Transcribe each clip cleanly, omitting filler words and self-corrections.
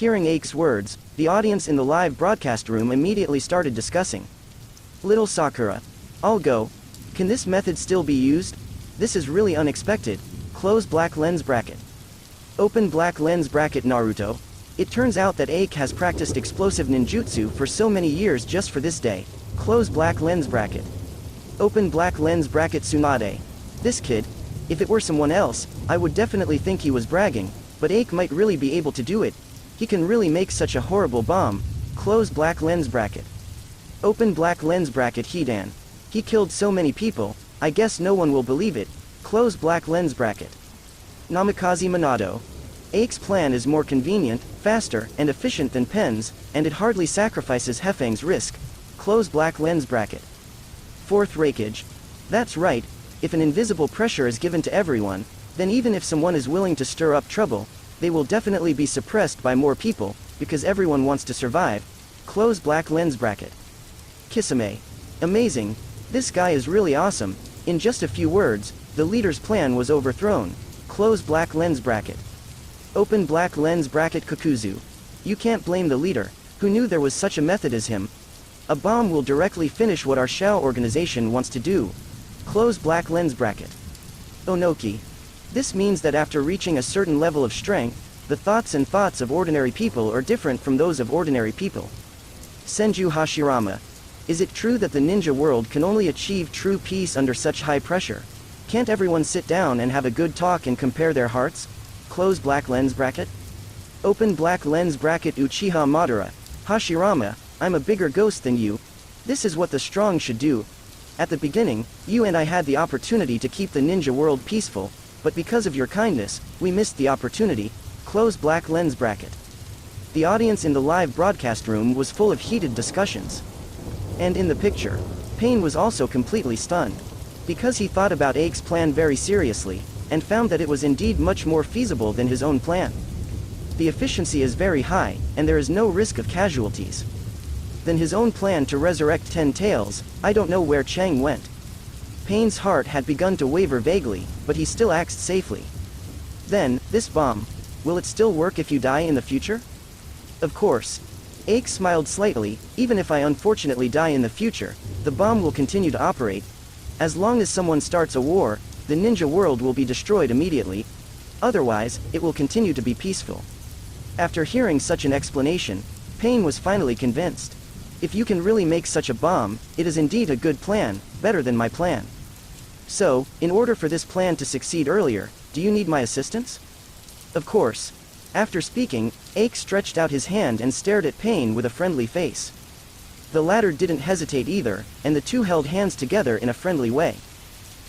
Hearing Ake's words, the audience in the live broadcast room immediately started discussing. Little Sakura. I'll go. Can this method still be used? This is really unexpected. Close black lens bracket. Open black lens bracket Naruto. It turns out that Ake has practiced explosive ninjutsu for so many years just for this day. Close black lens bracket. Open black lens bracket Tsunade. This kid. If it were someone else, I would definitely think he was bragging, but Ake might really be able to do it. He can really make such a horrible bomb. Close black lens bracket. Open black lens bracket Hidan. He killed so many people, I guess no one will believe it. Close black lens bracket. Namikaze Minato. Ake's plan is more convenient, faster, and efficient than Pen's, and it hardly sacrifices Hefeng's risk. Close black lens bracket. Fourth Raikage. That's right, if an invisible pressure is given to everyone, then even if someone is willing to stir up trouble, they will definitely be suppressed by more people, because everyone wants to survive. Close black lens bracket. Kisame. Amazing. This guy is really awesome. In just a few words, the leader's plan was overthrown. Close black lens bracket. Open black lens bracket Kakuzu. You can't blame the leader, who knew there was such a method as him. A bomb will directly finish what our Xiao organization wants to do. Close black lens bracket. Onoki. This means that after reaching a certain level of strength, the thoughts of ordinary people are different from those of ordinary people. Senju Hashirama. Is it true that the ninja world can only achieve true peace under such high pressure? Can't everyone sit down and have a good talk and compare their hearts? Close black lens bracket. Open black lens bracket Uchiha Madara. Hashirama, I'm a bigger ghost than you. This is what the strong should do. At the beginning, you and I had the opportunity to keep the ninja world peaceful, but because of your kindness, we missed the opportunity. Close black lens bracket. The audience in the live broadcast room was full of heated discussions. And in the picture, Pain was also completely stunned. Because he thought about Ake's plan very seriously, and found that it was indeed much more feasible than his own plan. The efficiency is very high, and there is no risk of casualties. Than his own plan to resurrect 10 tails, I don't know where Chang went. Pain's heart had begun to waver vaguely, but he still acts safely. Then, this bomb. Will it still work if you die in the future? Of course. Ake smiled slightly. Even if I unfortunately die in the future, the bomb will continue to operate. As long as someone starts a war, the ninja world will be destroyed immediately. Otherwise, it will continue to be peaceful. After hearing such an explanation, Pain was finally convinced. If you can really make such a bomb, it is indeed a good plan, better than my plan. So, in order for this plan to succeed earlier, do you need my assistance? Of course. After speaking, Ake stretched out his hand and stared at Pain with a friendly face. The latter didn't hesitate either, and the two held hands together in a friendly way.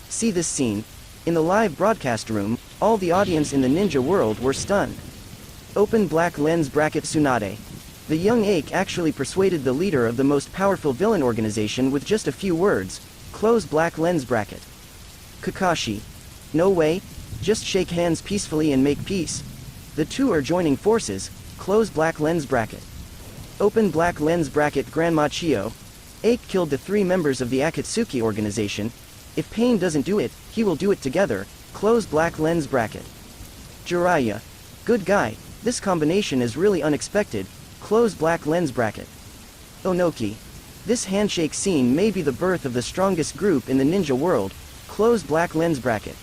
See this scene. In the live broadcast room, all the audience in the ninja world were stunned. Open black lens bracket Tsunade. The young Ake actually persuaded the leader of the most powerful villain organization with just a few words. Close black lens bracket. Kakashi. No way. Just shake hands peacefully and make peace. The two are joining forces. Close black lens bracket. Open black lens bracket Grandma Chio. Ake killed the 3 members of the Akatsuki organization. If Pain doesn't do it, he will do it together. Close black lens bracket. Jiraiya. Good guy. This combination is really unexpected. Close black lens bracket. Onoki. This handshake scene may be the birth of the strongest group in the ninja world. Close black lens bracket.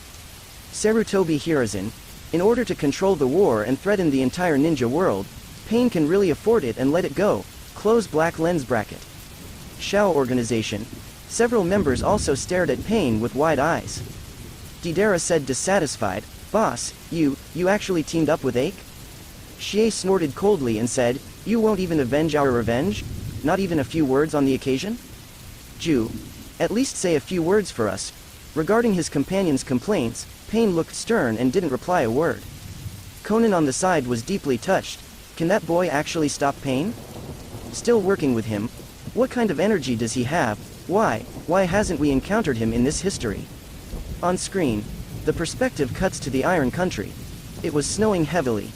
Sarutobi Hiruzen. In order to control the war and threaten the entire ninja world, Pain can really afford it and let it go. Close black lens bracket. Xiao organization. Several members also stared at Pain with wide eyes. Deidara said dissatisfied, Boss, you actually teamed up with Ake? Xie snorted coldly and said, You won't even avenge our revenge? Not even a few words on the occasion? Ju. At least say a few words for us. Regarding his companion's complaints, Pain looked stern and didn't reply a word. Conan on the side was deeply touched. Can that boy actually stop Pain? Still working with him? What kind of energy does he have? Why hasn't we encountered him in this history? On screen, the perspective cuts to the Iron Country. It was snowing heavily.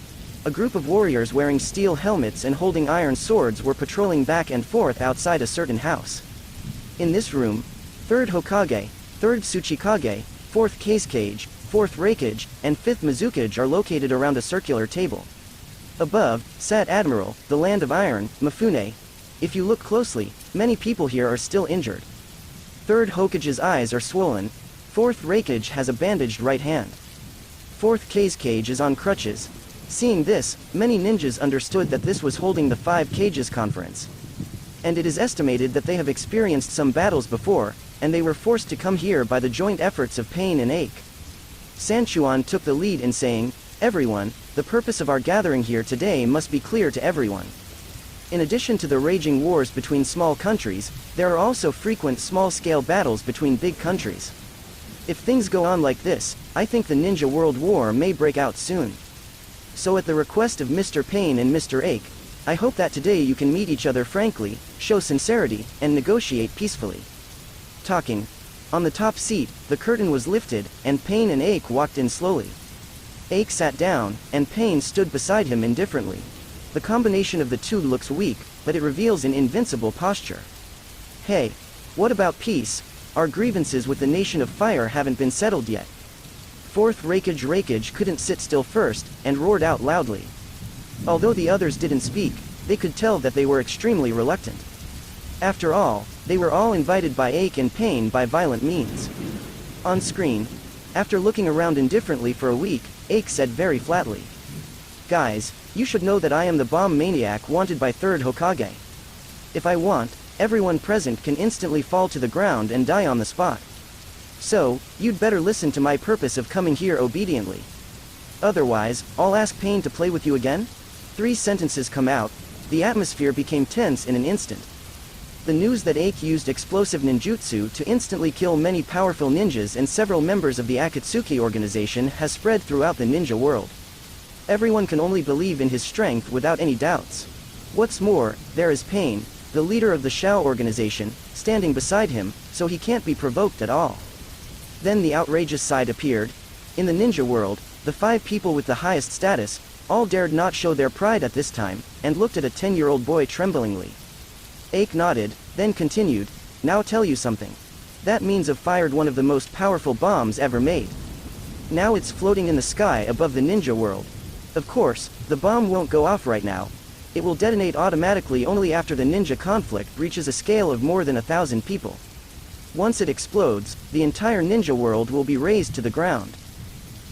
A group of warriors wearing steel helmets and holding iron swords were patrolling back and forth outside a certain house. In this room, 3rd Hokage, 3rd Tsuchikage, 4th Kazekage, 4th Raikage, and 5th Mizukage are located around a circular table. Above, sat Admiral, the Land of Iron, Mifune. If you look closely, many people here are still injured. Third Hokage's eyes are swollen. Fourth Raikage has a bandaged right hand. Fourth Kazekage is on crutches. Seeing this, many ninjas understood that this was holding the 5 Kages conference. And it is estimated that they have experienced some battles before, and they were forced to come here by the joint efforts of Pain and Ache. Sanchuan took the lead in saying, "Everyone, the purpose of our gathering here today must be clear to everyone. In addition to the raging wars between small countries, there are also frequent small-scale battles between big countries. If things go on like this, I think the Ninja World War may break out soon. So at the request of Mr. Pain and Mr. Ache, I hope that today you can meet each other frankly, show sincerity, and negotiate peacefully." Talking. On the top seat, the curtain was lifted, and Pain and Ache walked in slowly. Ache sat down, and Pain stood beside him indifferently. The combination of the two looks weak, but it reveals an invincible posture. "Hey, what about peace? Our grievances with the Nation of Fire haven't been settled yet." Fourth Raikage couldn't sit still first, and roared out loudly. Although the others didn't speak, they could tell that they were extremely reluctant. After all, they were all invited by Ache and Pain by violent means. On screen, after looking around indifferently for a week, Ache said very flatly, "Guys, you should know that I am the bomb maniac wanted by Third Hokage. If I want, everyone present can instantly fall to the ground and die on the spot. So, you'd better listen to my purpose of coming here obediently. Otherwise, I'll ask Pain to play with you again?" 3 sentences come out. The atmosphere became tense in an instant. The news that Ache used explosive ninjutsu to instantly kill many powerful ninjas and several members of the Akatsuki organization has spread throughout the ninja world. Everyone can only believe in his strength without any doubts. What's more, there is Pain, the leader of the Xiao organization, standing beside him, so he can't be provoked at all. Then the outrageous side appeared. In the ninja world, the 5 people with the highest status, all dared not show their pride at this time, and looked at a 10-year-old boy tremblingly. Ache nodded, then continued, "Now tell you something. That means I've fired one of the most powerful bombs ever made. Now it's floating in the sky above the ninja world. Of course, the bomb won't go off right now. It will detonate automatically only after the ninja conflict reaches a scale of more than 1,000 people. Once it explodes, the entire ninja world will be razed to the ground.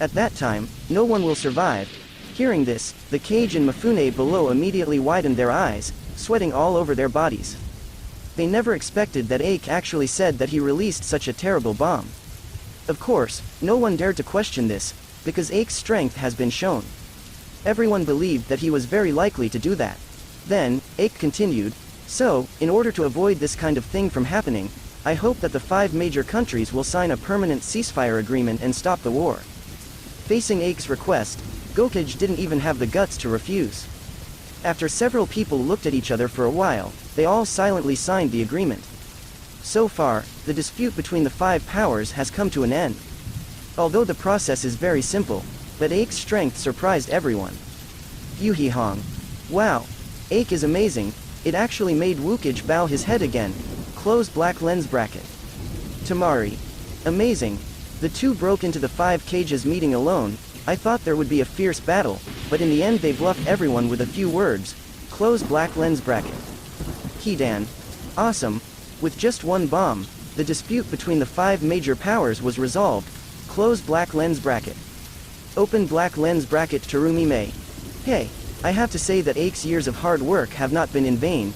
At that time, no one will survive." Hearing this, the Kage and Mifune below immediately widened their eyes, sweating all over their bodies. They never expected that Ache actually said that he released such a terrible bomb. Of course, no one dared to question this, because Ache's strength has been shown. Everyone believed that he was very likely to do that. Then, Ache continued, "So, in order to avoid this kind of thing from happening, I hope that the 5 major countries will sign a permanent ceasefire agreement and stop the war." Facing Ache's request, Gokage didn't even have the guts to refuse. After several people looked at each other for a while, they all silently signed the agreement. So far, the dispute between the 5 powers has come to an end. Although the process is very simple, but Ache's strength surprised everyone. Yurihong. Wow. Ache is amazing, it actually made Wukage bow his head again. Close black lens bracket. Tamari. Amazing. The two broke into the 5 Kages meeting alone. I thought there would be a fierce battle, but in the end they bluffed everyone with a few words. Close black lens bracket. Hidan. Awesome. With just one bomb, the dispute between the 5 major powers was resolved. Close black lens bracket. Open black lens bracket. Terumi Mei. Hey, I have to say that Ache's years of hard work have not been in vain.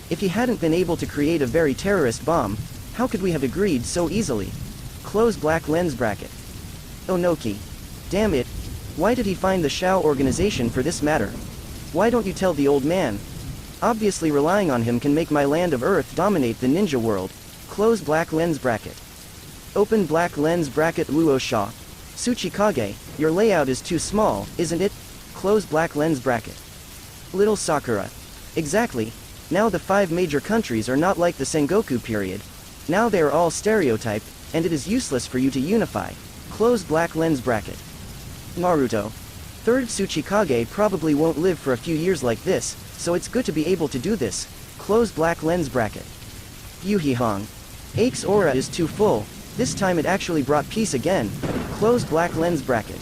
If he hadn't been able to create a very terrorist bomb, how could we have agreed so easily? Close black lens bracket. Onoki. Damn it. Why did he find the Xiao organization for this matter? Why don't you tell the old man? Obviously relying on him can make my land of Earth dominate the ninja world. Close black lens bracket. Open black lens bracket. Luosha. Tsuchikage, your layout is too small, isn't it? Close black lens bracket. Little Sakura. Exactly. Now the 5 major countries are not like the Sengoku period. Now they are all stereotyped, and it is useless for you to unify. Close black lens bracket. Naruto. Third Tsuchikage probably won't live for a few years like this, so it's good to be able to do this. Close black lens bracket. Yurihong. Ache's aura is too full, this time it actually brought peace again. Close black lens bracket.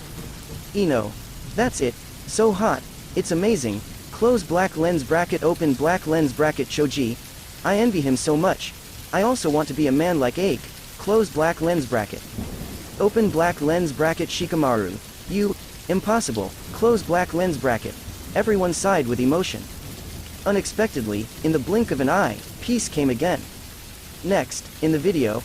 Ino. That's it. So hot. It's amazing. Close black lens bracket, open black lens bracket. Choji. I envy him so much. I also want to be a man like Ake. Close black lens bracket. Open black lens bracket. Shikamaru. You. Impossible. Close black lens bracket. Everyone sighed with emotion. Unexpectedly, in the blink of an eye, peace came again. Next, in the video,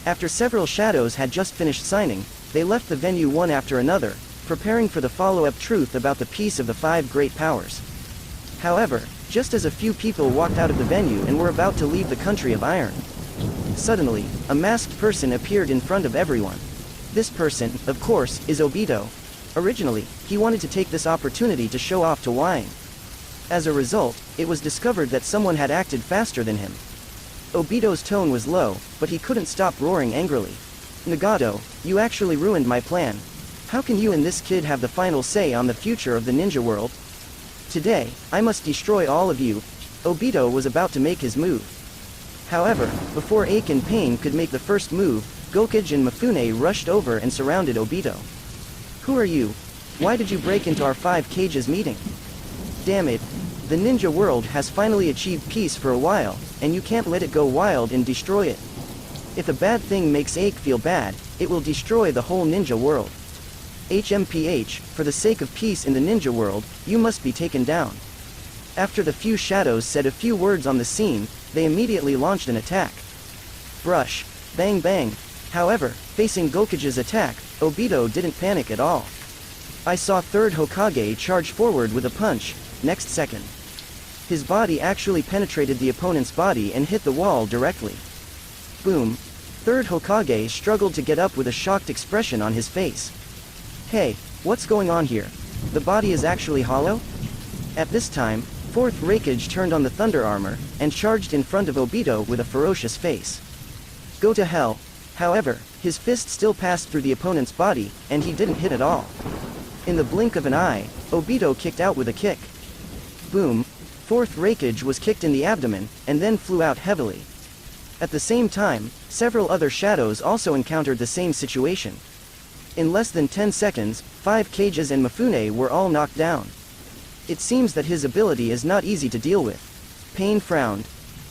after several shadows had just finished signing, they left the venue one after another, preparing for the follow-up truth about the peace of the 5 great powers. However, just as a few people walked out of the venue and were about to leave the country of iron, suddenly, a masked person appeared in front of everyone. This person, of course, is Obito. Originally, he wanted to take this opportunity to show off to Wang. As a result, it was discovered that someone had acted faster than him. Obito's tone was low, but he couldn't stop roaring angrily. Nagato, you actually ruined my plan. How can you and this kid have the final say on the future of the ninja world? Today, I must destroy all of you. Obito was about to make his move. However, before Ake and Pain could make the first move, Gokage and Mifune rushed over and surrounded Obito. Who are you? Why did you break into our 5 cages meeting? Damn it. The ninja world has finally achieved peace for a while, and you can't let it go wild and destroy it. If a bad thing makes Ake feel bad, it will destroy the whole ninja world. HMPH, for the sake of peace in the ninja world, you must be taken down. After the few shadows said a few words on the scene, they immediately launched an attack. Brush. Bang bang. However, facing Gokage's attack, Obito didn't panic at all. I saw 3rd Hokage charge forward with a punch. Next second, his body actually penetrated the opponent's body and hit the wall directly. Boom. 3rd Hokage struggled to get up with a shocked expression on his face. Hey, what's going on here? The body is actually hollow? At this time, 4th Raikage turned on the thunder armor, and charged in front of Obito with a ferocious face. Go to hell. However, his fist still passed through the opponent's body, and he didn't hit at all. In the blink of an eye, Obito kicked out with a kick. Boom. 4th Raikage was kicked in the abdomen, and then flew out heavily. At the same time, several other shadows also encountered the same situation. In less than 10 seconds, 5 cages and Mifune were all knocked down. It seems that his ability is not easy to deal with. Pain frowned.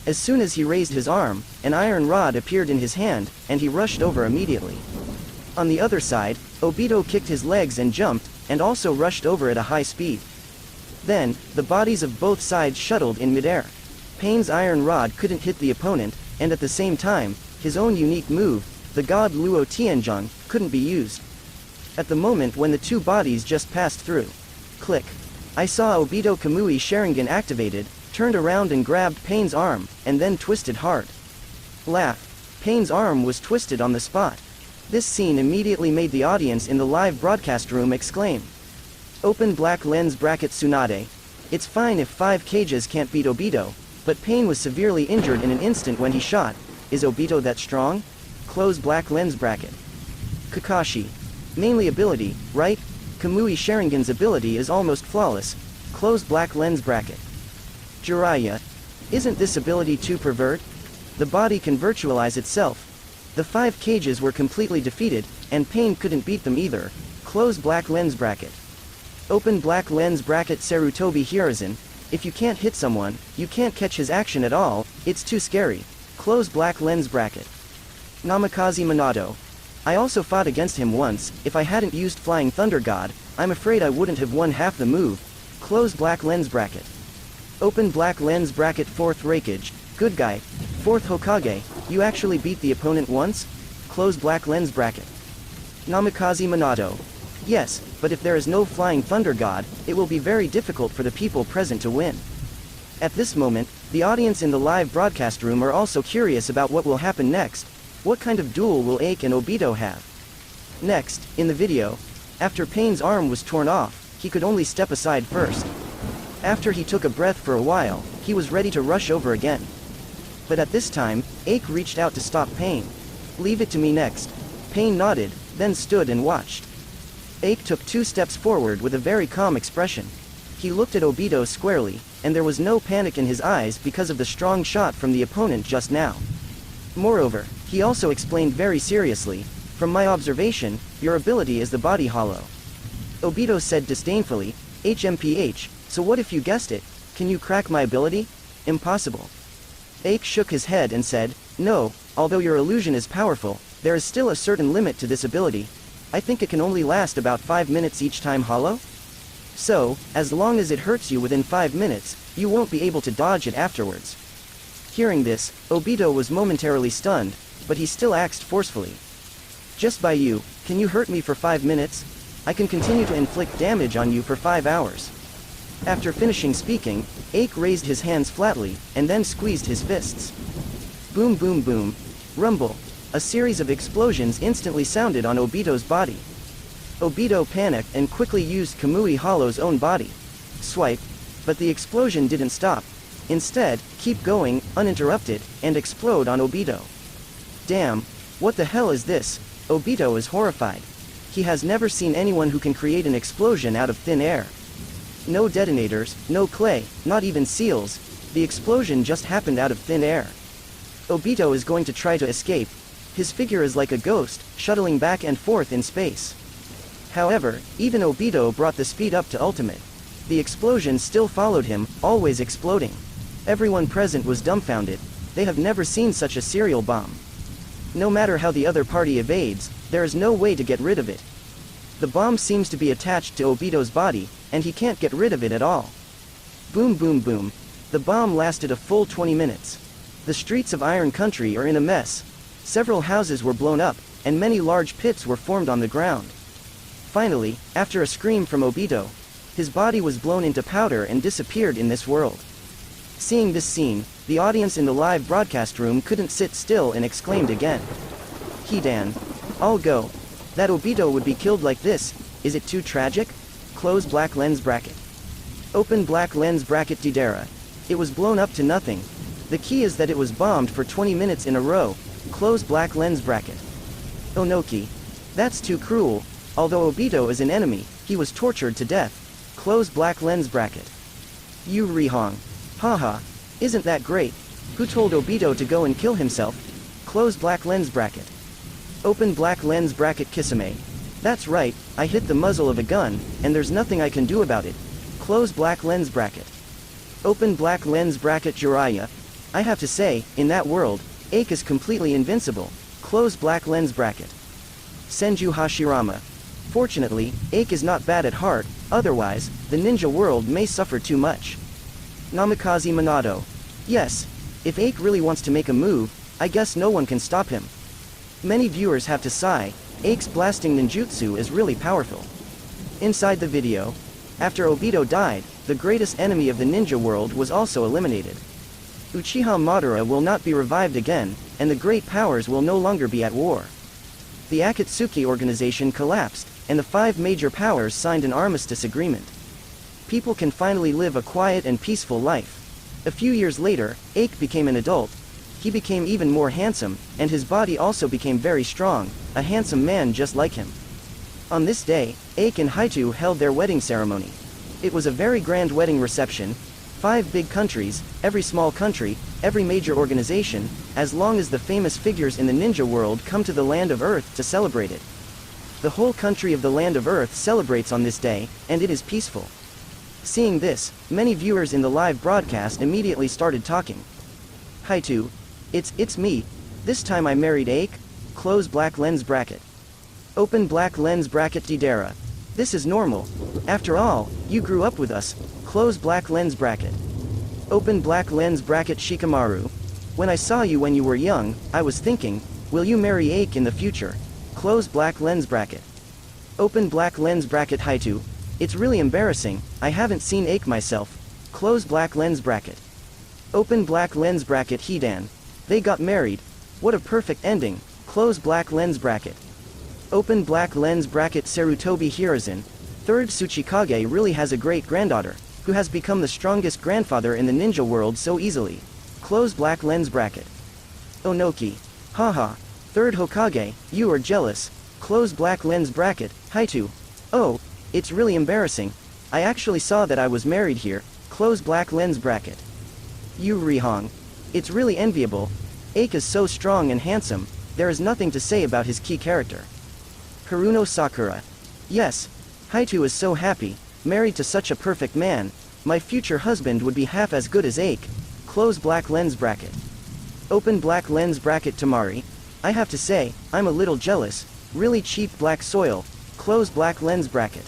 As soon as he raised his arm, an iron rod appeared in his hand, and he rushed over immediately. On the other side, Obito kicked his legs and jumped, and also rushed over at a high speed. Then, the bodies of both sides shuttled in midair. Pain's iron rod couldn't hit the opponent, and at the same time, his own unique move, the God Luo Tianjong, couldn't be used. At the moment when the two bodies just passed through. Click. I saw Obito Kamui Sharingan activated, turned around and grabbed Pain's arm, and then twisted hard. Laugh. Pain's arm was twisted on the spot. This scene immediately made the audience in the live broadcast room exclaim. Open black lens bracket Tsunade. It's fine if 5 cages can't beat Obito, but Pain was severely injured in an instant when he shot. Is Obito that strong? Close black lens bracket. Kakashi. Mainly ability, right? Kamui Sharingan's ability is almost flawless. Close black lens bracket. Jiraiya. Isn't this ability too pervert? The body can virtualize itself. The 5 cages were completely defeated, and Pain couldn't beat them either. Close black lens bracket. Open black lens bracket Sarutobi Hiruzen. If you can't hit someone, you can't catch his action at all, it's too scary. Close black lens bracket. Namikaze Minato. I also fought against him once. If I hadn't used Flying Thunder God, I'm afraid I wouldn't have won half the move. Close black lens bracket. Open black lens bracket 4th Raikage. Good guy. 4th Hokage, you actually beat the opponent once? Close black lens bracket. Namikaze Minato. Yes, but if there is no Flying Thunder God, it will be very difficult for the people present to win. At this moment, the audience in the live broadcast room are also curious about what will happen next. What kind of duel will Ake and Obito have? Next, in the video, after Pain's arm was torn off, he could only step aside first. After he took a breath for a while, he was ready to rush over again. But at this time, Ake reached out to stop Pain. Leave it to me next. Pain nodded, then stood and watched. Ake took 2 steps forward with a very calm expression. He looked at Obito squarely, and there was no panic in his eyes because of the strong shot from the opponent just now. Moreover, he also explained very seriously, from my observation, your ability is the body hollow. Obito said disdainfully, HMPH, So what if you guessed it? Can you crack my ability? Impossible. Ake shook his head and said, no, although your illusion is powerful, there is still a certain limit to this ability. I think it can only last about 5 minutes each time hollow? So, as long as it hurts you within 5 minutes, you won't be able to dodge it afterwards. Hearing this, Obito was momentarily stunned, but he still asked forcefully. Just by you, can you hurt me for 5 minutes? I can continue to inflict damage on you for 5 hours. After finishing speaking, Ake raised his hands flatly, and then squeezed his fists. Boom boom boom. Rumble. A series of explosions instantly sounded on Obito's body. Obito panicked and quickly used Kamui Hollow's own body. Swipe. But the explosion didn't stop. Instead, keep going, uninterrupted, and explode on Obito. Damn. What the hell is this? Obito is horrified. He has never seen anyone who can create an explosion out of thin air. No detonators, no clay, not even seals. The explosion just happened out of thin air. Obito is going to try to escape. His figure is like a ghost, shuttling back and forth in space. However, even Obito brought the speed up to ultimate. The explosion still followed him, always exploding. Everyone present was dumbfounded. They have never seen such a serial bomb. No matter how the other party evades, there is no way to get rid of it. The bomb seems to be attached to Obito's body, and he can't get rid of it at all. Boom boom boom. The bomb lasted a full 20 minutes. The streets of Iron Country are in a mess. Several houses were blown up, and many large pits were formed on the ground. Finally, after a scream from Obito, his body was blown into powder and disappeared in this world. Seeing this scene, the audience in the live broadcast room couldn't sit still and exclaimed again. Hidan. I'll go. That Obito would be killed like this, is it too tragic? Close black lens bracket. Open black lens bracket Didera. It was blown up to nothing. The key is that it was bombed for 20 minutes in a row. Close black lens bracket. Onoki. That's too cruel. Although Obito is an enemy, he was tortured to death. Close black lens bracket. Yurihong. Haha. Isn't that great? Who told Obito to go and kill himself? Close black lens bracket. Open black lens bracket Kisame. That's right, I hit the muzzle of a gun, and there's nothing I can do about it. Close black lens bracket. Open black lens bracket Jiraiya. I have to say, in that world, Ake is completely invincible. Close black lens bracket. Senju Hashirama. Fortunately, Ake is not bad at heart, otherwise, the ninja world may suffer too much. Namikaze Minato. Yes. If Ake really wants to make a move, I guess no one can stop him. Many viewers have to sigh. Ake's blasting ninjutsu is really powerful. Inside the video, after Obito died, the greatest enemy of the ninja world was also eliminated. Uchiha Madara will not be revived again, and the great powers will no longer be at war. The Akatsuki organization collapsed, and the 5 major powers signed an armistice agreement. People can finally live a quiet and peaceful life. A few years later, Ake became an adult. He became even more handsome, and his body also became very strong, a handsome man just like him. On this day, Ake and Haitu held their wedding ceremony. It was a very grand wedding reception. 5 big countries, every small country, every major organization, as long as the famous figures in the ninja world come to the land of Earth to celebrate it. The whole country of the land of Earth celebrates on this day, and it is peaceful. Seeing this, many viewers in the live broadcast immediately started talking. Haitu. It's me. This time I married Ake. Close black lens bracket. Open black lens bracket Didera. This is normal. After all, you grew up with us. Close black lens bracket. Open black lens bracket Shikamaru. When I saw you when you were young, I was thinking, will you marry Ake in the future? Close black lens bracket. Open black lens bracket Haitu. It's really embarrassing, I haven't seen Ake myself. Close black lens bracket. Open black lens bracket Hidan. They got married. What a perfect ending. Close black lens bracket. Open black lens bracket Sarutobi Hiruzen. 3rd Tsuchikage really has a great-granddaughter, who has become the strongest grandfather in the ninja world so easily. Close black lens bracket. Onoki. Haha. 3rd Hokage, you are jealous. Close black lens bracket, Haitu. Oh, it's really embarrassing. I actually saw that I was married here. Close black lens bracket. Yurihong. It's really enviable. Ake is so strong and handsome, there is nothing to say about his key character. Haruno Sakura. Yes. Haitu is so happy, married to such a perfect man. My future husband would be half as good as Ake. Close black lens bracket. Open black lens bracket Tamari. I have to say, I'm a little jealous. Really cheap black soil. Close black lens bracket.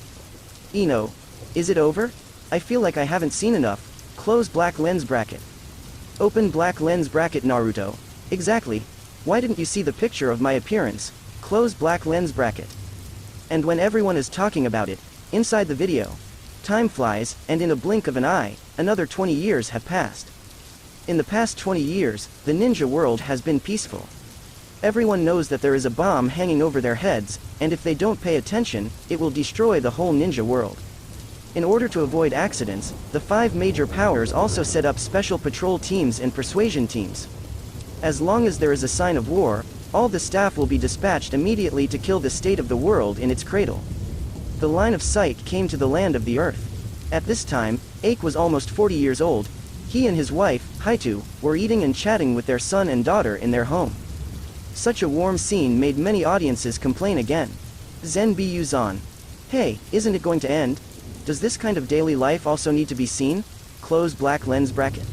Ino. Is it over? I feel like I haven't seen enough. Close black lens bracket. Open black lens bracket Naruto. Exactly. Why didn't you see the picture of my appearance? Close black lens bracket. And when everyone is talking about it, inside the video, time flies, and in a blink of an eye, another 20 years have passed. In the past 20 years, the ninja world has been peaceful. Everyone knows that there is a bomb hanging over their heads, and if they don't pay attention, it will destroy the whole ninja world. In order to avoid accidents, the 5 major powers also set up special patrol teams and persuasion teams. As long as there is a sign of war, all the staff will be dispatched immediately to kill the state of the world in its cradle. The line of sight came to the land of the earth. At this time, Ake was almost 40 years old. He and his wife, Haitu, were eating and chatting with their son and daughter in their home. Such a warm scene made many audiences complain again. Zen Buzan. Hey, isn't it going to end? Does this kind of daily life also need to be seen? Close black lens bracket.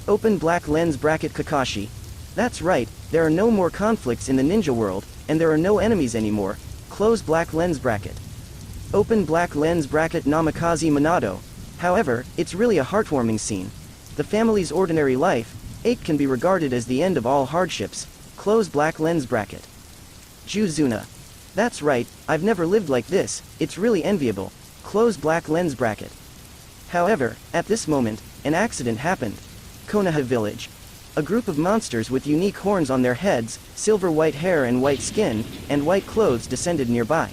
Open black lens bracket Kakashi. That's right, there are no more conflicts in the ninja world, and there are no enemies anymore. Close black lens bracket. Open black lens bracket Namikaze Minato. However, it's really a heartwarming scene. The family's ordinary life, Ake can be regarded as the end of all hardships. Close black lens bracket. Juzuna. That's right, I've never lived like this, it's really enviable. Close black lens bracket. However, at this moment, an accident happened. Konoha village. A group of monsters with unique horns on their heads, silver white hair and white skin, and white clothes descended nearby.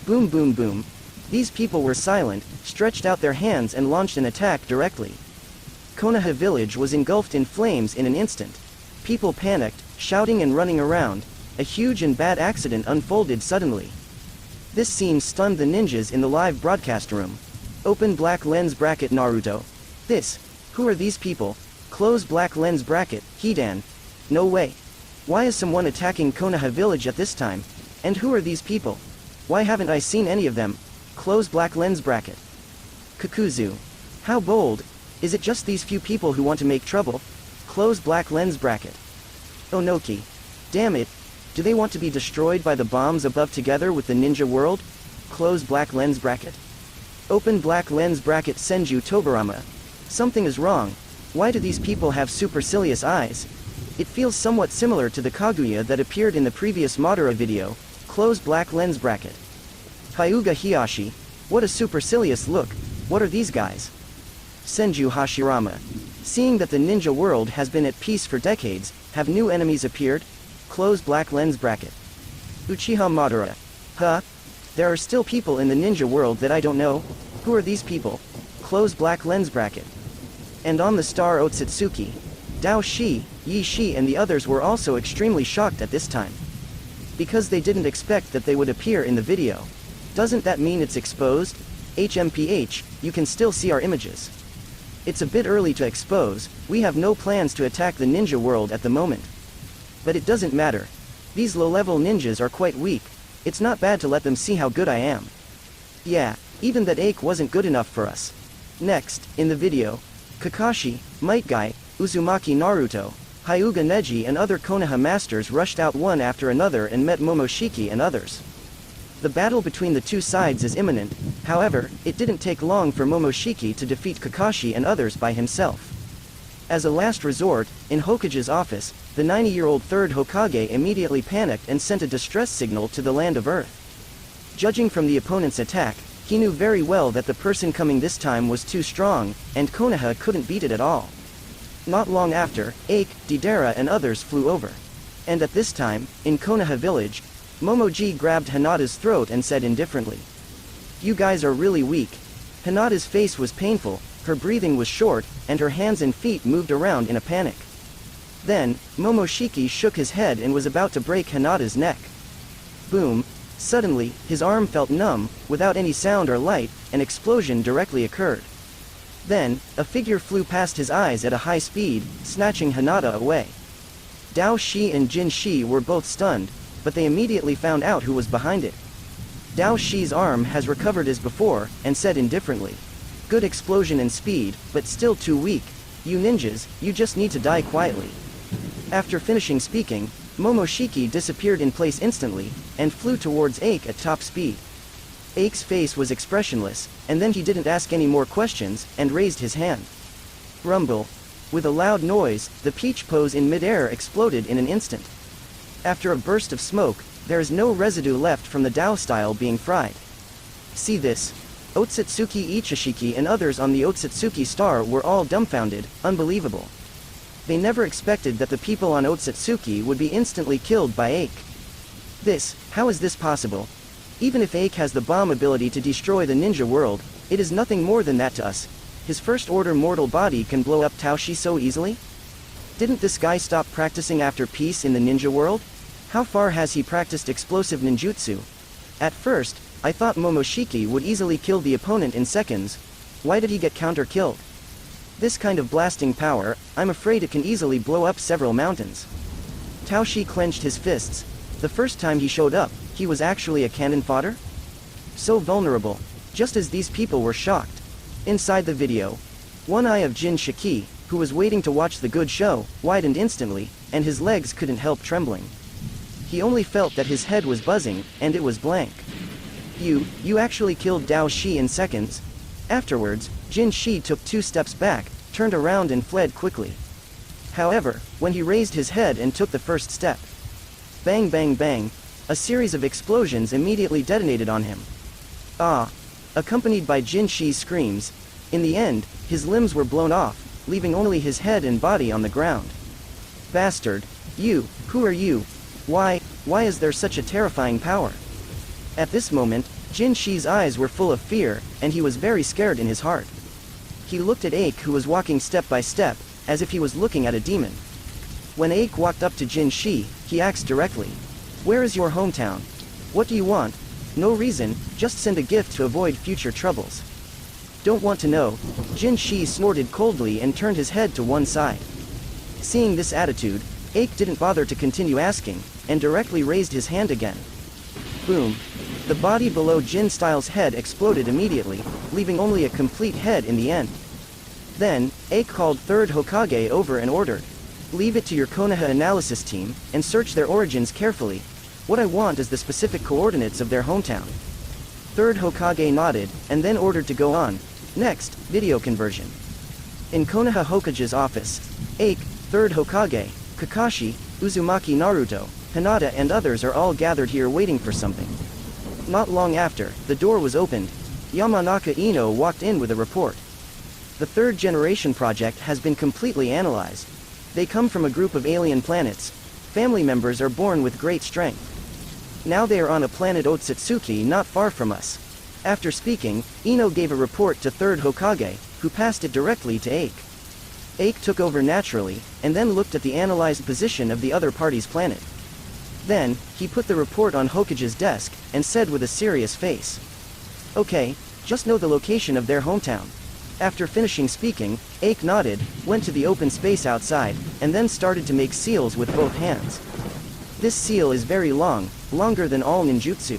Boom boom boom. These people were silent, stretched out their hands and launched an attack directly. Konoha village was engulfed in flames in an instant. People panicked, shouting and running around. A huge and bad accident unfolded suddenly. This scene stunned the ninjas in the live broadcast room. Open black lens bracket Naruto. Who are these people? Close black lens bracket, Hidan. No way. Why is someone attacking Konoha village at this time? And who are these people? Why haven't I seen any of them? Close black lens bracket. Kakuzu. How bold. Is it just these few people who want to make trouble? Close black lens bracket. Onoki. Damn it. Do they want to be destroyed by the bombs above together with the ninja world? Close black lens bracket. Open black lens bracket Senju Tobarama. Something is wrong. Why do these people have supercilious eyes? It feels somewhat similar to the Kaguya that appeared in the previous Madara video. Close black lens bracket. Hyuga Hiyashi. What a supercilious look. What are these guys? Senju Hashirama. Seeing that the ninja world has been at peace for decades, have new enemies appeared? Close black lens bracket. Uchiha Madara. Huh? There are still people in the ninja world that I don't know? Who are these people? Close black lens bracket. And on the star Otsutsuki. Dao Shi, Yi Shi and the others were also extremely shocked at this time. Because they didn't expect that they would appear in the video. Doesn't that mean it's exposed? HMPH, you can still see our images. It's a bit early to expose, we have no plans to attack the ninja world at the moment. But it doesn't matter. These low-level ninjas are quite weak. It's not bad to let them see how good I am. Yeah, even that Ake wasn't good enough for us. Next, in the video, Kakashi, Might Guy, Uzumaki Naruto, Hyuga Neji and other Konoha masters rushed out one after another and met Momoshiki and others. The battle between the two sides is imminent, however, it didn't take long for Momoshiki to defeat Kakashi and others by himself. As a last resort, in Hokage's office, the 90-year-old third Hokage immediately panicked and sent a distress signal to the land of Earth. Judging from the opponent's attack, he knew very well that the person coming this time was too strong, and Konoha couldn't beat it at all. Not long after, Ake, Deidara and others flew over. And at this time, in Konoha village, Momoji grabbed Hinata's throat and said indifferently, "You guys are really weak." Hinata's face was painful, her breathing was short, and her hands and feet moved around in a panic. Then, Momoshiki shook his head and was about to break Hinata's neck. Boom. Suddenly, his arm felt numb, without any sound or light, an explosion directly occurred. Then, a figure flew past his eyes at a high speed, snatching Hinata away. Dao Shi and Jin Shi were both stunned, but they immediately found out who was behind it. Dao Shi's arm has recovered as before, and said indifferently, Good explosion and speed, but still too weak. You ninjas, you just need to die quietly. After finishing speaking, Momoshiki disappeared in place instantly, and flew towards Ake at top speed. Ake's face was expressionless, and then he didn't ask any more questions, and raised his hand. Rumble. With a loud noise, the peach pose in midair exploded in an instant. After a burst of smoke, there is no residue left from the Dao style being fried. See this. Otsutsuki Ichishiki and others on the Otsutsuki star were all dumbfounded, unbelievable. They never expected that the people on Otsutsuki would be instantly killed by Ake. How is this possible? Even if Ake has the bomb ability to destroy the ninja world, it is nothing more than that to us. His first order mortal body can blow up Taoshi so easily? Didn't this guy stop practicing after peace in the ninja world? How far has he practiced explosive ninjutsu? At first, I thought Momoshiki would easily kill the opponent in seconds. Why did he get counter-killed? This kind of blasting power, I'm afraid it can easily blow up several mountains. Taoshi clenched his fists. The first time he showed up, he was actually a cannon fodder? So vulnerable. Just as these people were shocked. Inside the video, one eye of Jin Shiki, who was waiting to watch the good show, widened instantly, and his legs couldn't help trembling. He only felt that his head was buzzing, and it was blank. You actually killed Dao Shi in seconds? Afterwards, Jin Shi took 2 steps back, turned around and fled quickly. However, when he raised his head and took the first step, bang bang bang, a series of explosions immediately detonated on him. Ah! Accompanied by Jin Shi's screams. In the end, his limbs were blown off, leaving only his head and body on the ground. Bastard! Who are you? Why is there such a terrifying power? At this moment, Jin Shi's eyes were full of fear, and he was very scared in his heart. He looked at Ake, who was walking step by step, as if he was looking at a demon. When Ake walked up to Jin Shi, he asked directly, "Where is your hometown? What do you want?" "No reason, just send a gift to avoid future troubles." "Don't want to know." Jin Shi snorted coldly and turned his head to one side. Seeing this attitude, Ake didn't bother to continue asking, and directly raised his hand again. Boom. The body below Jin Styles' head exploded immediately, leaving only a complete head in the end. Then, Ake called 3rd Hokage over and ordered, "Leave it to your Konoha analysis team, and search their origins carefully. What I want is the specific coordinates of their hometown." 3rd Hokage nodded, and then ordered to go on. Next, video conversion. In Konoha Hokage's office, Ake, 3rd Hokage, Kakashi, Uzumaki Naruto, Hinata and others are all gathered here waiting for something. Not long after, the door was opened. Yamanaka Ino walked in with a report. The 3rd generation project has been completely analyzed. They come from a group of alien planets. Family members are born with great strength. Now they are on a planet Otsutsuki not far from us. After speaking, Ino gave a report to 3rd Hokage, who passed it directly to Ake. Ake took over naturally, and then looked at the analyzed position of the other party's planet. Then, he put the report on Hokage's desk, and said with a serious face, "Okay, just know the location of their hometown." After finishing speaking, Ake nodded, went to the open space outside, and then started to make seals with both hands. This seal is very long, longer than all ninjutsu.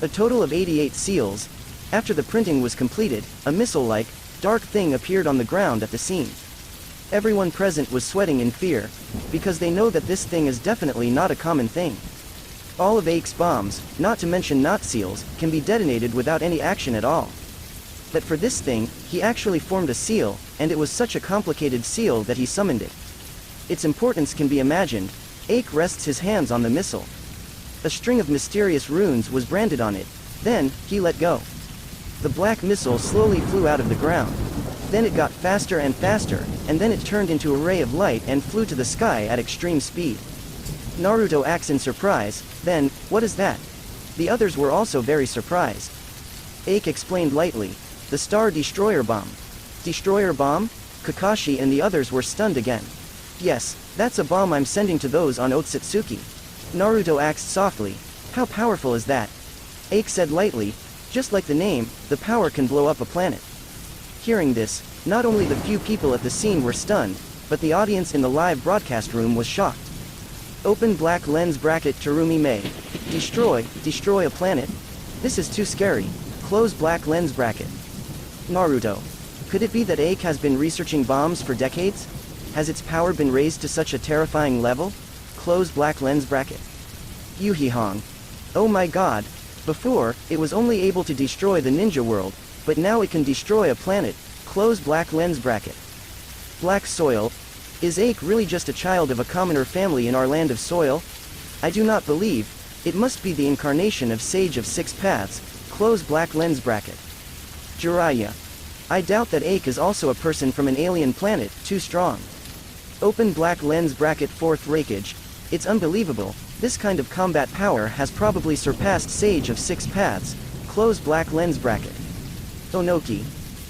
A total of 88 seals. After the printing was completed, a missile-like, dark thing appeared on the ground at the scene. Everyone present was sweating in fear, because they know that this thing is definitely not a common thing. All of Ake's bombs, not to mention knot seals, can be detonated without any action at all. But for this thing, he actually formed a seal, and it was such a complicated seal that he summoned it. Its importance can be imagined. Ake rests his hands on the missile. A string of mysterious runes was branded on it. Then, he let go. The black missile slowly flew out of the ground. Then it got faster and faster, and then it turned into a ray of light and flew to the sky at extreme speed. Naruto acts in surprise. Then, "What is that?" The others were also very surprised. Ake explained lightly, "The Star Destroyer Bomb." "Destroyer Bomb?" Kakashi and the others were stunned again. "Yes, that's a bomb I'm sending to those on Otsutsuki." Naruto asked softly, "How powerful is that?" Ake said lightly, "Just like the name, the power can blow up a planet." Hearing this, not only the few people at the scene were stunned, but the audience in the live broadcast room was shocked. Open black lens bracket Terumi Mei. Destroy a planet? This is too scary. Close black lens bracket. Naruto. Could it be that Ake has been researching bombs for decades? Has its power been raised to such a terrifying level? Close black lens bracket. Yurihong. Oh my god. Before, it was only able to destroy the ninja world, but now it can destroy a planet. Close black lens bracket. Black soil. Is Ake really just a child of a commoner family in our land of soil? I do not believe. It must be the incarnation of Sage of Six Paths. Close black lens bracket. Jiraiya. I doubt that Ake is also a person from an alien planet, too strong. Open black lens bracket. Fourth Raikage. It's unbelievable, this kind of combat power has probably surpassed Sage of Six Paths. Close black lens bracket. Onoki.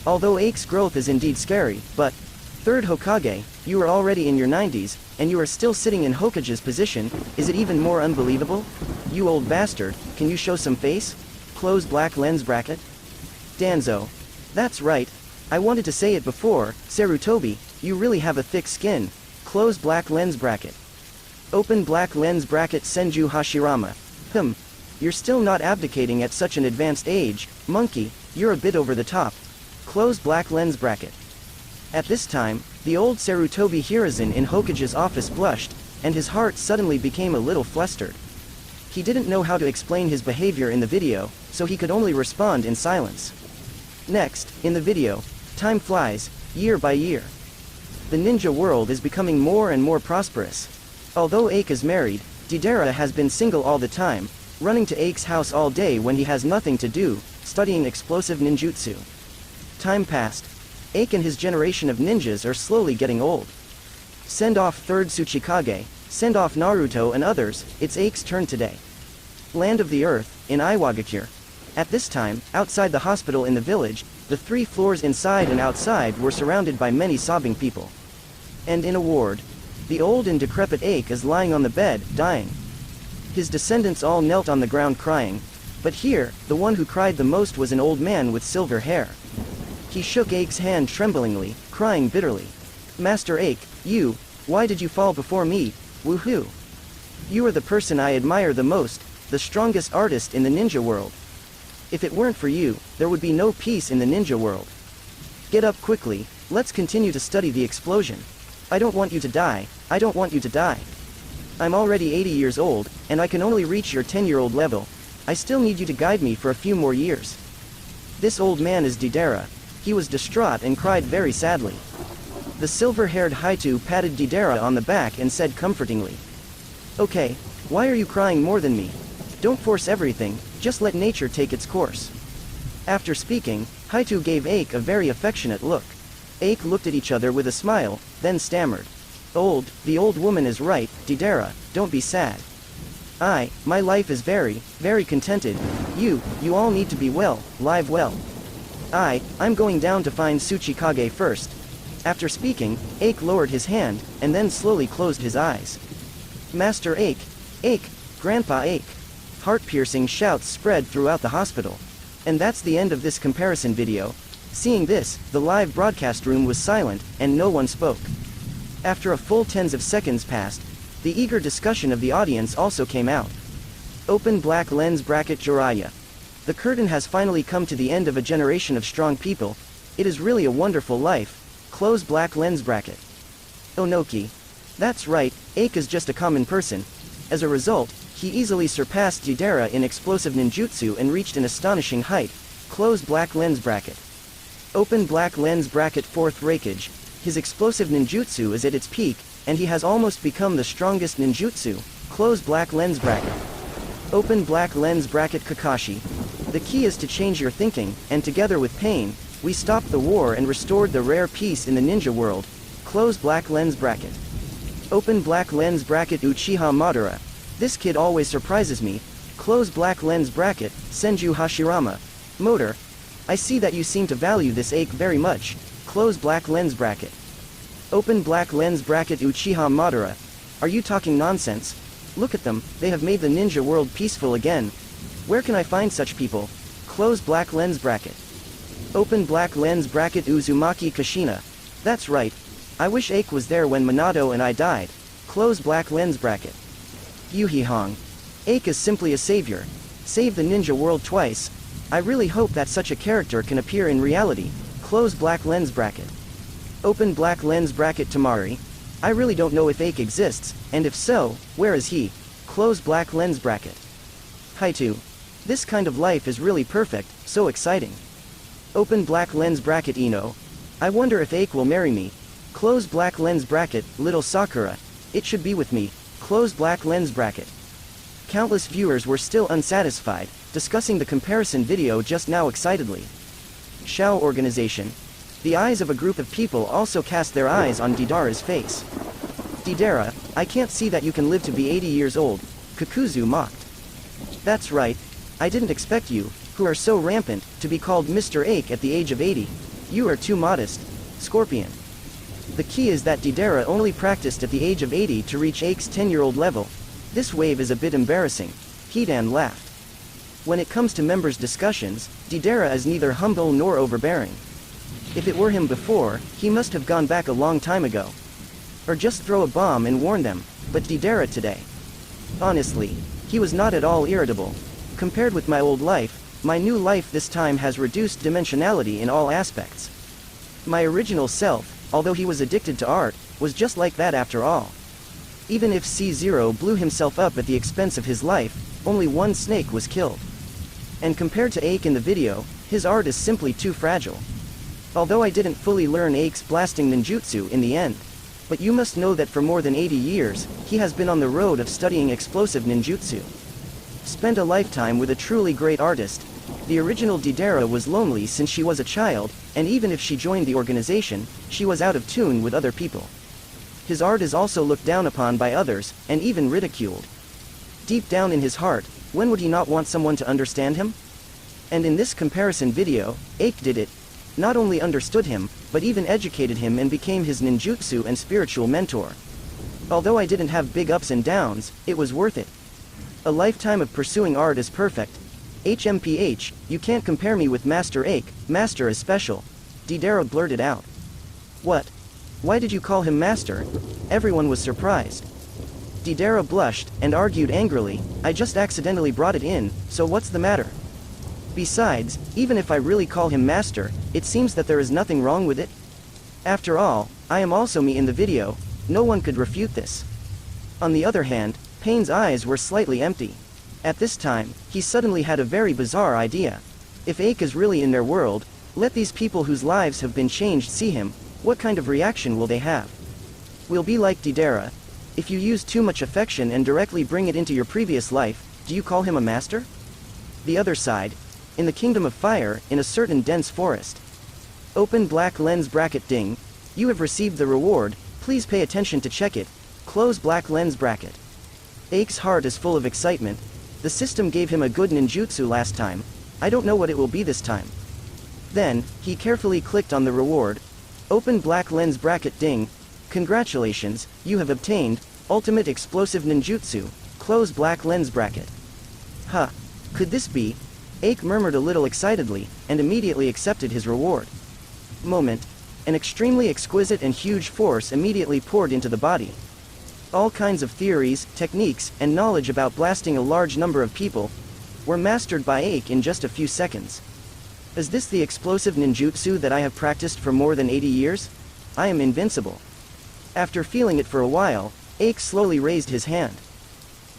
Although Ake's growth is indeed scary, but third Hokage, you are already in your 90s, and you are still sitting in Hokage's position, is it even more unbelievable? You old bastard, can you show some face? Close black lens bracket. Danzo. That's right. I wanted to say it before, Sarutobi, you really have a thick skin. Close black lens bracket. Open black lens bracket. Senju Hashirama. You're still not abdicating at such an advanced age, monkey, you're a bit over the top. Close black lens bracket. At this time, the old Sarutobi Hiruzen in Hokage's office blushed, and his heart suddenly became a little flustered. He didn't know how to explain his behavior in the video, so he could only respond in silence. Next, in the video, time flies, year by year. The ninja world is becoming more and more prosperous. Although Ake is married, Deidara has been single all the time, running to Ake's house all day when he has nothing to do, studying explosive ninjutsu. Time passed. Ake and his generation of ninjas are slowly getting old. Send off third Tsuchikage, send off Naruto and others, it's Ake's turn today. Land of the Earth, in Iwagakure. At this time, outside the hospital in the village, the 3 floors inside and outside were surrounded by many sobbing people. And in a ward, the old and decrepit Ake is lying on the bed, dying. His descendants all knelt on the ground crying, but here, the one who cried the most was an old man with silver hair. He shook Ake's hand tremblingly, crying bitterly. Master Ake, why did you fall before me? Woohoo! You are the person I admire the most, the strongest artist in the ninja world. If it weren't for you, there would be no peace in the ninja world. Get up quickly, let's continue to study the explosion. I don't want you to die, I don't want you to die. I'm already 80 years old, and I can only reach your 10-year-old level. I still need you to guide me for a few more years. This old man is Deidara. He was distraught and cried very sadly. The silver-haired Haitu patted Deidara on the back and said comfortingly, Okay, why are you crying more than me? Don't force everything, just let nature take its course. After speaking, Haitu gave Ake a very affectionate look. Ake looked at each other with a smile, then stammered. The old woman is right, Deidara, don't be sad. My life is very, very contented. You all need to be well, live well. I'm going down to find Tsuchikage first. After speaking, Ake lowered his hand, and then slowly closed his eyes. Master Ake, Grandpa Ake. Heart-piercing shouts spread throughout the hospital. And that's the end of this comparison video. Seeing this, the live broadcast room was silent, and no one spoke. After a full tens of seconds passed, the eager discussion of the audience also came out. Open black lens bracket. Jiraiya. The curtain has finally come to the end of a generation of strong people. It is really a wonderful life. Close black lens bracket. Onoki. That's right, Ake is just a common person. As a result, he easily surpassed Deidara in explosive ninjutsu and reached an astonishing height. Close black lens bracket. Open black lens bracket. Fourth Raikage. His explosive ninjutsu is at its peak, and he has almost become the strongest ninjutsu. Close black lens bracket. Open black lens bracket. Kakashi. The key is to change your thinking, and together with pain, we stopped the war and restored the rare peace in the ninja world. Close black lens bracket. Open black lens bracket. Uchiha Madara. This kid always surprises me. Close black lens bracket. Senju Hashirama. Motor. I see that you seem to value this Ake very much. Close black lens bracket. Open black lens bracket. Uchiha Madara. Are you talking nonsense? Look at them, they have made the ninja world peaceful again. Where can I find such people? Close black lens bracket. Open black lens bracket. Uzumaki Kushina. That's right. I wish Ake was there when Minato and I died. Close black lens bracket. Yurihong. Ake is simply a savior. Save the ninja world twice. I really hope that such a character can appear in reality. close black lens bracket. Open black lens bracket Tamari. I really don't know if Ake exists, and if so, where is he? Close black lens bracket. Haitu. This kind of life is really perfect, so exciting. Open black lens bracket Ino. I wonder if Ake will marry me. Close black lens bracket, little Sakura. It should be with me. Close black lens bracket. Countless viewers were still unsatisfied, discussing the comparison video just now excitedly. Xiao organization. The eyes of a group of people also cast their eyes on Didara's face. Didara, I can't see that you can live to be 80 years old, Kakuzu mocked. That's right. I didn't expect you, who are so rampant, to be called Mr. Ake at the age of 80. You are too modest. Scorpion. The key is that Didara only practiced at the age of 80 to reach Ake's 10-year-old level. This wave is a bit embarrassing. Hidan laughed. When it comes to members' discussions, Didara is neither humble nor overbearing. If it were him before, he must have gone back a long time ago. Or just throw a bomb and warn them, but Didara today. Honestly, he was not at all irritable. Compared with my old life, my new life this time has reduced dimensionality in all aspects. My original self, although he was addicted to art, was just like that after all. Even if C0 blew himself up at the expense of his life, only one snake was killed. And compared to Ake in the video, his art is simply too fragile. Although I didn't fully learn Ake's blasting ninjutsu in the end. But you must know that for more than 80 years, he has been on the road of studying explosive ninjutsu. Spent a lifetime with a truly great artist. The original Didara was lonely since she was a child, and even if she joined the organization, she was out of tune with other people. His art is also looked down upon by others, and even ridiculed. Deep down in his heart, when would he not want someone to understand him? And in this comparison video, Ake did it. Not only understood him, but even educated him and became his ninjutsu and spiritual mentor. Although I didn't have big ups and downs, it was worth it. A lifetime of pursuing art is perfect. HMPH, you can't compare me with Master Ake, Master is special. Didara blurted out. What? Why did you call him Master? Everyone was surprised. Didara blushed, and argued angrily, I just accidentally brought it in, so what's the matter? Besides, even if I really call him Master, it seems that there is nothing wrong with it. After all, I am also me in the video, no one could refute this. On the other hand, Payne's eyes were slightly empty. At this time, he suddenly had a very bizarre idea. If Ake is really in their world, let these people whose lives have been changed see him, what kind of reaction will they have? Will be like Didara. If you use too much affection and directly bring it into your previous life, do you call him a master? The other side. In the Kingdom of Fire, in a certain dense forest. Open black lens bracket ding. You have received the reward, please pay attention to check it. Close black lens bracket. Ake's heart is full of excitement. The system gave him a good ninjutsu last time. I don't know what it will be this time. Then, he carefully clicked on the reward. Open black lens bracket ding. Congratulations, you have obtained ultimate explosive ninjutsu. Close black lens bracket. Huh. Could this be? Ake murmured a little excitedly, and immediately accepted his reward. Moment. An extremely exquisite and huge force immediately poured into the body. All kinds of theories, techniques, and knowledge about blasting a large number of people were mastered by Ake in just a few seconds. Is this the explosive ninjutsu that I have practiced for more than 80 years? I am invincible. After feeling it for a while, Ake slowly raised his hand.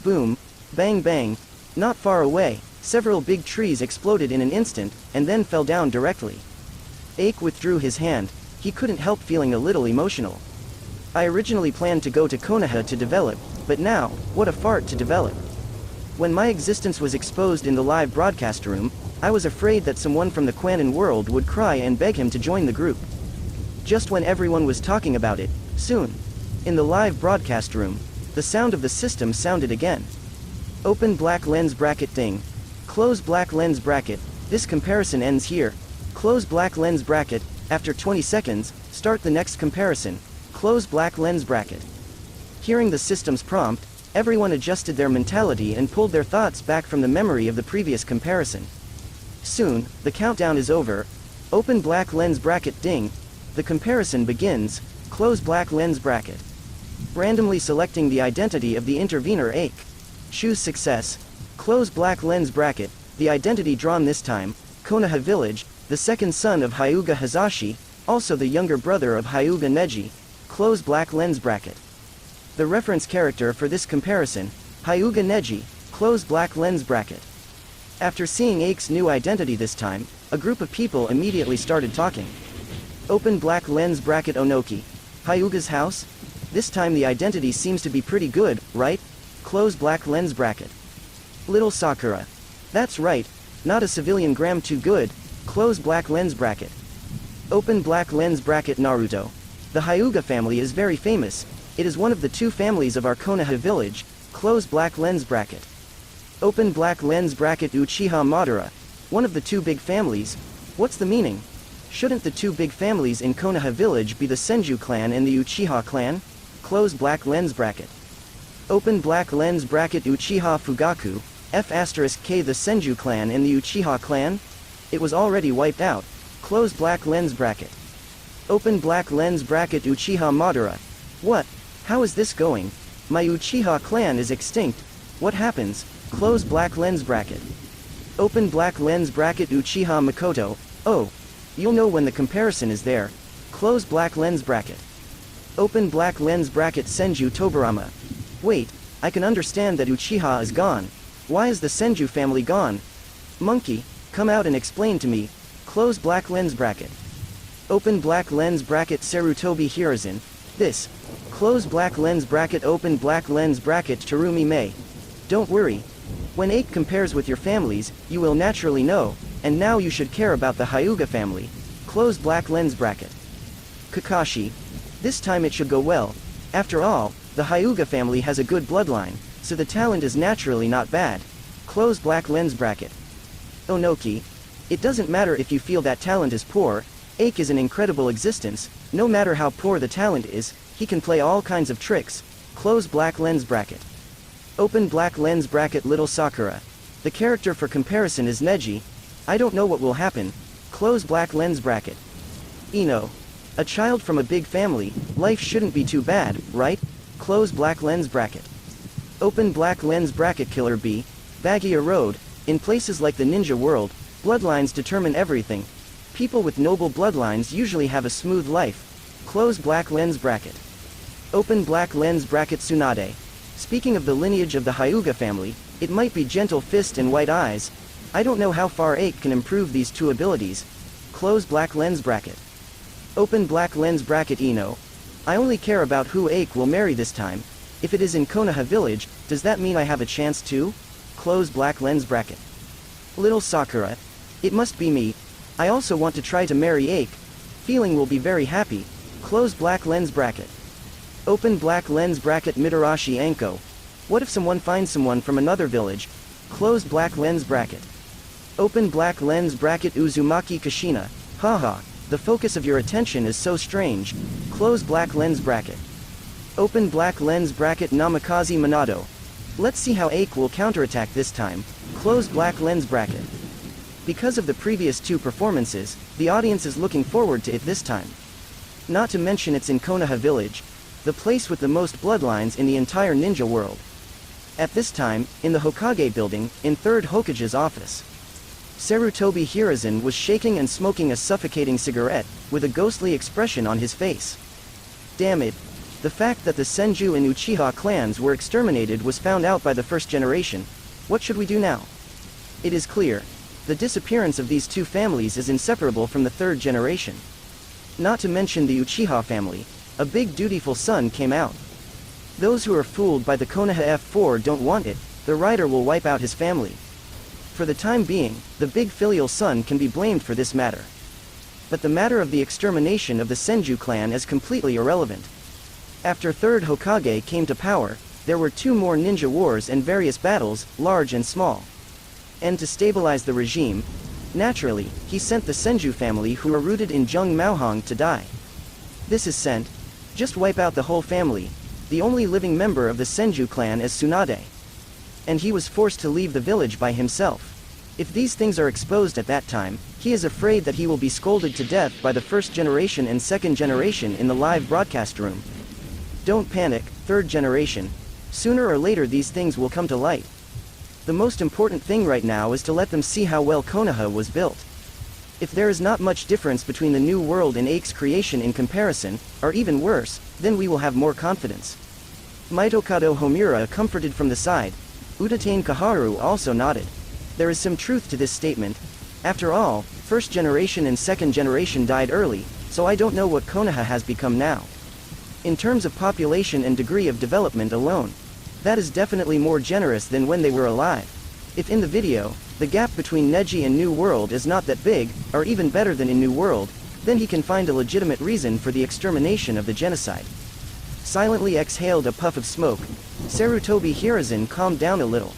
Boom. Bang bang. Not far away, several big trees exploded in an instant, and then fell down directly. Ake withdrew his hand. He couldn't help feeling a little emotional. I originally planned to go to Konoha to develop, but now, what a fart to develop. When my existence was exposed in the live broadcast room, I was afraid that someone from the Quanon world would cry and beg him to join the group. Just when everyone was talking about it, soon. In the live broadcast room, the sound of the system sounded again. Open black lens bracket ding. Close black lens bracket. This comparison ends here. Close black lens bracket. After 20 seconds, start the next comparison. Close black lens bracket. Hearing the system's prompt, everyone adjusted their mentality and pulled their thoughts back from the memory of the previous comparison. Soon, the countdown is over. Open black lens bracket ding. The comparison begins. Close black lens bracket. Randomly selecting the identity of the intervener Ake. Choose success. Close black lens bracket. The identity drawn this time, Konoha Village. the second son of Hyuga Hazashi, also the younger brother of Hyuga Neji, close black lens bracket. The reference character for this comparison, Hyuga Neji, close black lens bracket. After seeing Ake's new identity this time, a group of people immediately started talking. Open black lens bracket Onoki. Hyuga's house? This time the identity seems to be pretty good, right? Close black lens bracket. Little Sakura. That's right, not a civilian gram too good, close black lens bracket. Open black lens bracket Naruto. The Hyuga family is very famous, it is one of the two families of our Konoha village, close black lens bracket. Open black lens bracket Uchiha Madara. One of the two big families. What's the meaning? Shouldn't the two big families in Konoha village be the Senju clan and the Uchiha clan? Close black lens bracket. Open black lens bracket Uchiha Fugaku. F*K the Senju clan and the Uchiha clan? It was already wiped out. Close black lens bracket. Open black lens bracket Uchiha Madara. What? How is this going? My Uchiha clan is extinct. What happens? Close black lens bracket. Open black lens bracket Uchiha Makoto. Oh. You'll know when the comparison is there. Close black lens bracket. Open black lens bracket Senju Tobarama. Wait, I can understand that Uchiha is gone. Why is the Senju family gone? Monkey, come out and explain to me. Close black lens bracket. Open black lens bracket Sarutobi Hiruzen. This. Close black lens bracket open black lens bracket Terumi Mei. Don't worry. When Ake compares with your families, you will naturally know, and now you should care about the Hyuga family. Close black lens bracket. Kakashi. This time it should go well. After all, the Hyuga family has a good bloodline, so the talent is naturally not bad. Close black lens bracket. Onoki. It doesn't matter if you feel that talent is poor, Ake is an incredible existence, no matter how poor the talent is, he can play all kinds of tricks. Close black lens bracket. Open black lens bracket Little Sakura. The character for comparison is Neji. I don't know what will happen. Close black lens bracket. Ino. A child from a big family, life shouldn't be too bad, right? Close black lens bracket. Open black lens bracket Killer B. Baguia Road. In places like the ninja world, bloodlines determine everything. People with noble bloodlines usually have a smooth life. Close black lens bracket. Open black lens bracket Tsunade. Speaking of the lineage of the Hyuga family, it might be Gentle Fist and White Eyes. I don't know how far Ake can improve these two abilities. Close black lens bracket. Open black lens bracket Ino. I only care about who Ake will marry this time. If it is in Konoha village, does that mean I have a chance too? Close black lens bracket. Little Sakura. It must be me. I also want to try to marry Ake. Feeling will be very happy. Close black lens bracket. Open black lens bracket Mitarashi Anko. What if someone finds someone from another village? Close black lens bracket. Open black lens bracket Uzumaki Kashina. Haha, the focus of your attention is so strange. Close black lens bracket. Open black lens bracket Namikaze Minato. Let's see how Ake will counterattack this time. Close black lens bracket. Because of the previous two performances, the audience is looking forward to it this time. Not to mention it's in Konoha village, the place with the most bloodlines in the entire ninja world. At this time, in the Hokage building, in 3rd Hokage's office, Sarutobi Hiruzen was shaking and smoking a suffocating cigarette, with a ghostly expression on his face. Damn it. The fact that the Senju and Uchiha clans were exterminated was found out by the first generation. What should we do now? It is clear. The disappearance of these two families is inseparable from the 3rd generation. Not to mention the Uchiha family. A big dutiful son came out. Those who are fooled by the Konoha F4 don't want it, the writer will wipe out his family. For the time being, the big filial son can be blamed for this matter. But the matter of the extermination of the Senju clan is completely irrelevant. After 3rd Hokage came to power, there were 2 more ninja wars and various battles, large and small. And to stabilize the regime, naturally, he sent the Senju family who are rooted in Jung Maohong to die. This is sent. Just wipe out the whole family. The only living member of the Senju clan is Tsunade. And he was forced to leave the village by himself. If these things are exposed at that time, he is afraid that he will be scolded to death by the 1st generation and 2nd generation in the live broadcast room. Don't panic, 3rd generation. Sooner or later these things will come to light. The most important thing right now is to let them see how well Konoha was built. If there is not much difference between the new world and Ake's creation in comparison, or even worse, then we will have more confidence. Mitokado Homura comforted from the side. Utatane Kaharu also nodded. There is some truth to this statement. After all, first generation and second generation died early, so I don't know what Konoha has become now. In terms of population and degree of development alone, that is definitely more generous than when they were alive. If in the video, the gap between Neji and New World is not that big, or even better than in New World, then he can find a legitimate reason for the extermination of the genocide. Silently exhaled a puff of smoke, Sarutobi Hiruzen calmed down a little.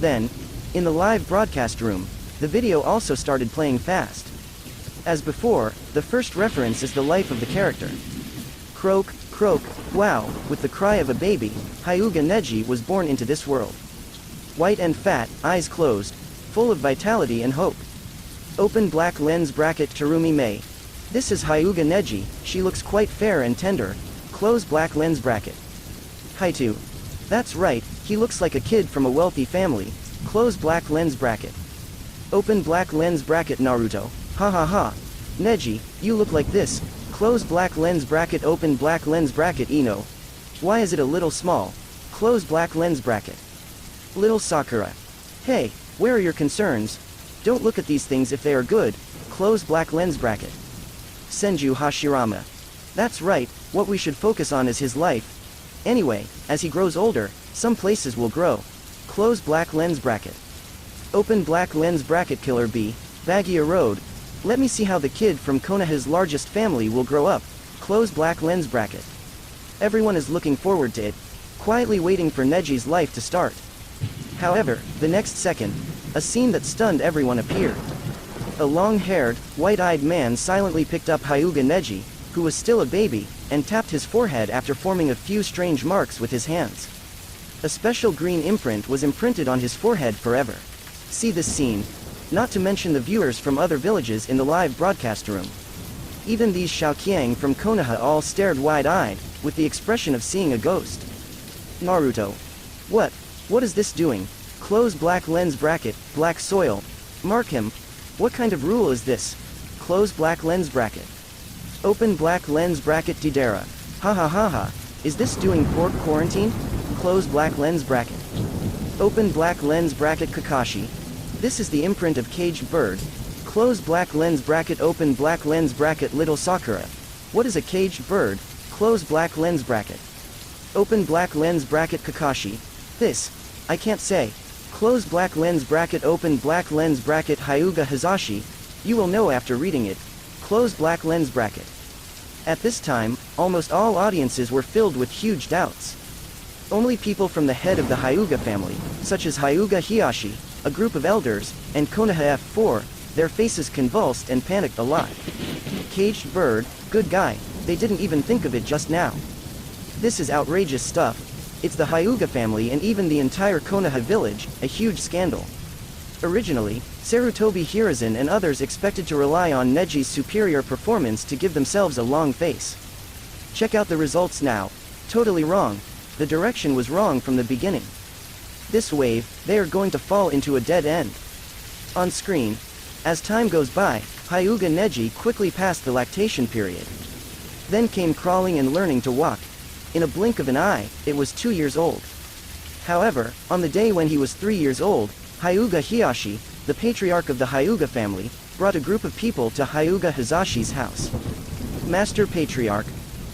Then, in the live broadcast room, the video also started playing fast. As before, the first reference is the life of the character. Croak, croak, wow, with the cry of a baby, Hyuga Neji was born into this world. White and fat, eyes closed, full of vitality and hope. Open black lens bracket Terumi Mei. This is Hyuga Neji, she looks quite fair and tender. Close black lens bracket. Haitu. That's right, he looks like a kid from a wealthy family. Close black lens bracket. Open black lens bracket Naruto. Ha ha ha. Neji, you look like this. Close black lens bracket. Open black lens bracket Ino. Why is it a little small? Close black lens bracket. Little Sakura. Hey, where are your concerns? Don't look at these things if they are good. Close black lens bracket. Senju Hashirama. That's right, what we should focus on is his life. Anyway, as he grows older, some places will grow. Close black lens bracket. Open black lens bracket. Killer B. Baguia Road. Let me see how the kid from Konoha's largest family will grow up. Close black lens bracket. Everyone is looking forward to it, quietly waiting for Neji's life to start. However, the next second, a scene that stunned everyone appeared. A long-haired, white-eyed man silently picked up Hyuga Neji, who was still a baby, and tapped his forehead after forming a few strange marks with his hands. A special green imprint was imprinted on his forehead forever. See this scene. Not to mention the viewers from other villages in the live broadcast room. Even these Xiaoqiang from Konoha all stared wide-eyed, with the expression of seeing a ghost. Naruto. What is this doing? Close black lens bracket, black soil. Mark him. What kind of rule is this? Close black lens bracket. Open black lens bracket. Didera. Ha ha ha ha. Is this doing pork quarantine? Close black lens bracket. Open black lens bracket. Kakashi. This is the imprint of caged bird. Close black lens bracket. Open black lens bracket. Little Sakura. What is a caged bird? Close black lens bracket. Open black lens bracket. Kakashi. This. I can't say. Close black lens bracket. Open black lens bracket. Hyuga Hazashi. You will know after reading it. Close black lens bracket. At this time, almost all audiences were filled with huge doubts. Only people from the head of the Hyuga family, such as Hyuga Hiyashi, a group of elders, and Konoha F4, their faces convulsed and panicked a lot. Caged bird, good guy, they didn't even think of it just now. This is outrageous stuff. It's the Hyuga family and even the entire Konoha village, a huge scandal. Originally, Sarutobi Hiruzen and others expected to rely on Neji's superior performance to give themselves a long face. Check out the results now. Totally wrong. The direction was wrong from the beginning. This wave, they are going to fall into a dead end. On screen, as time goes by, Hyuga Neji quickly passed the lactation period. Then came crawling and learning to walk. In a blink of an eye, it was 2 years old. However, on the day when he was 3 years old, Hyuga Hiyashi, the patriarch of the Hyuga family, brought a group of people to Hyuga Hazashi's house. Master Patriarch.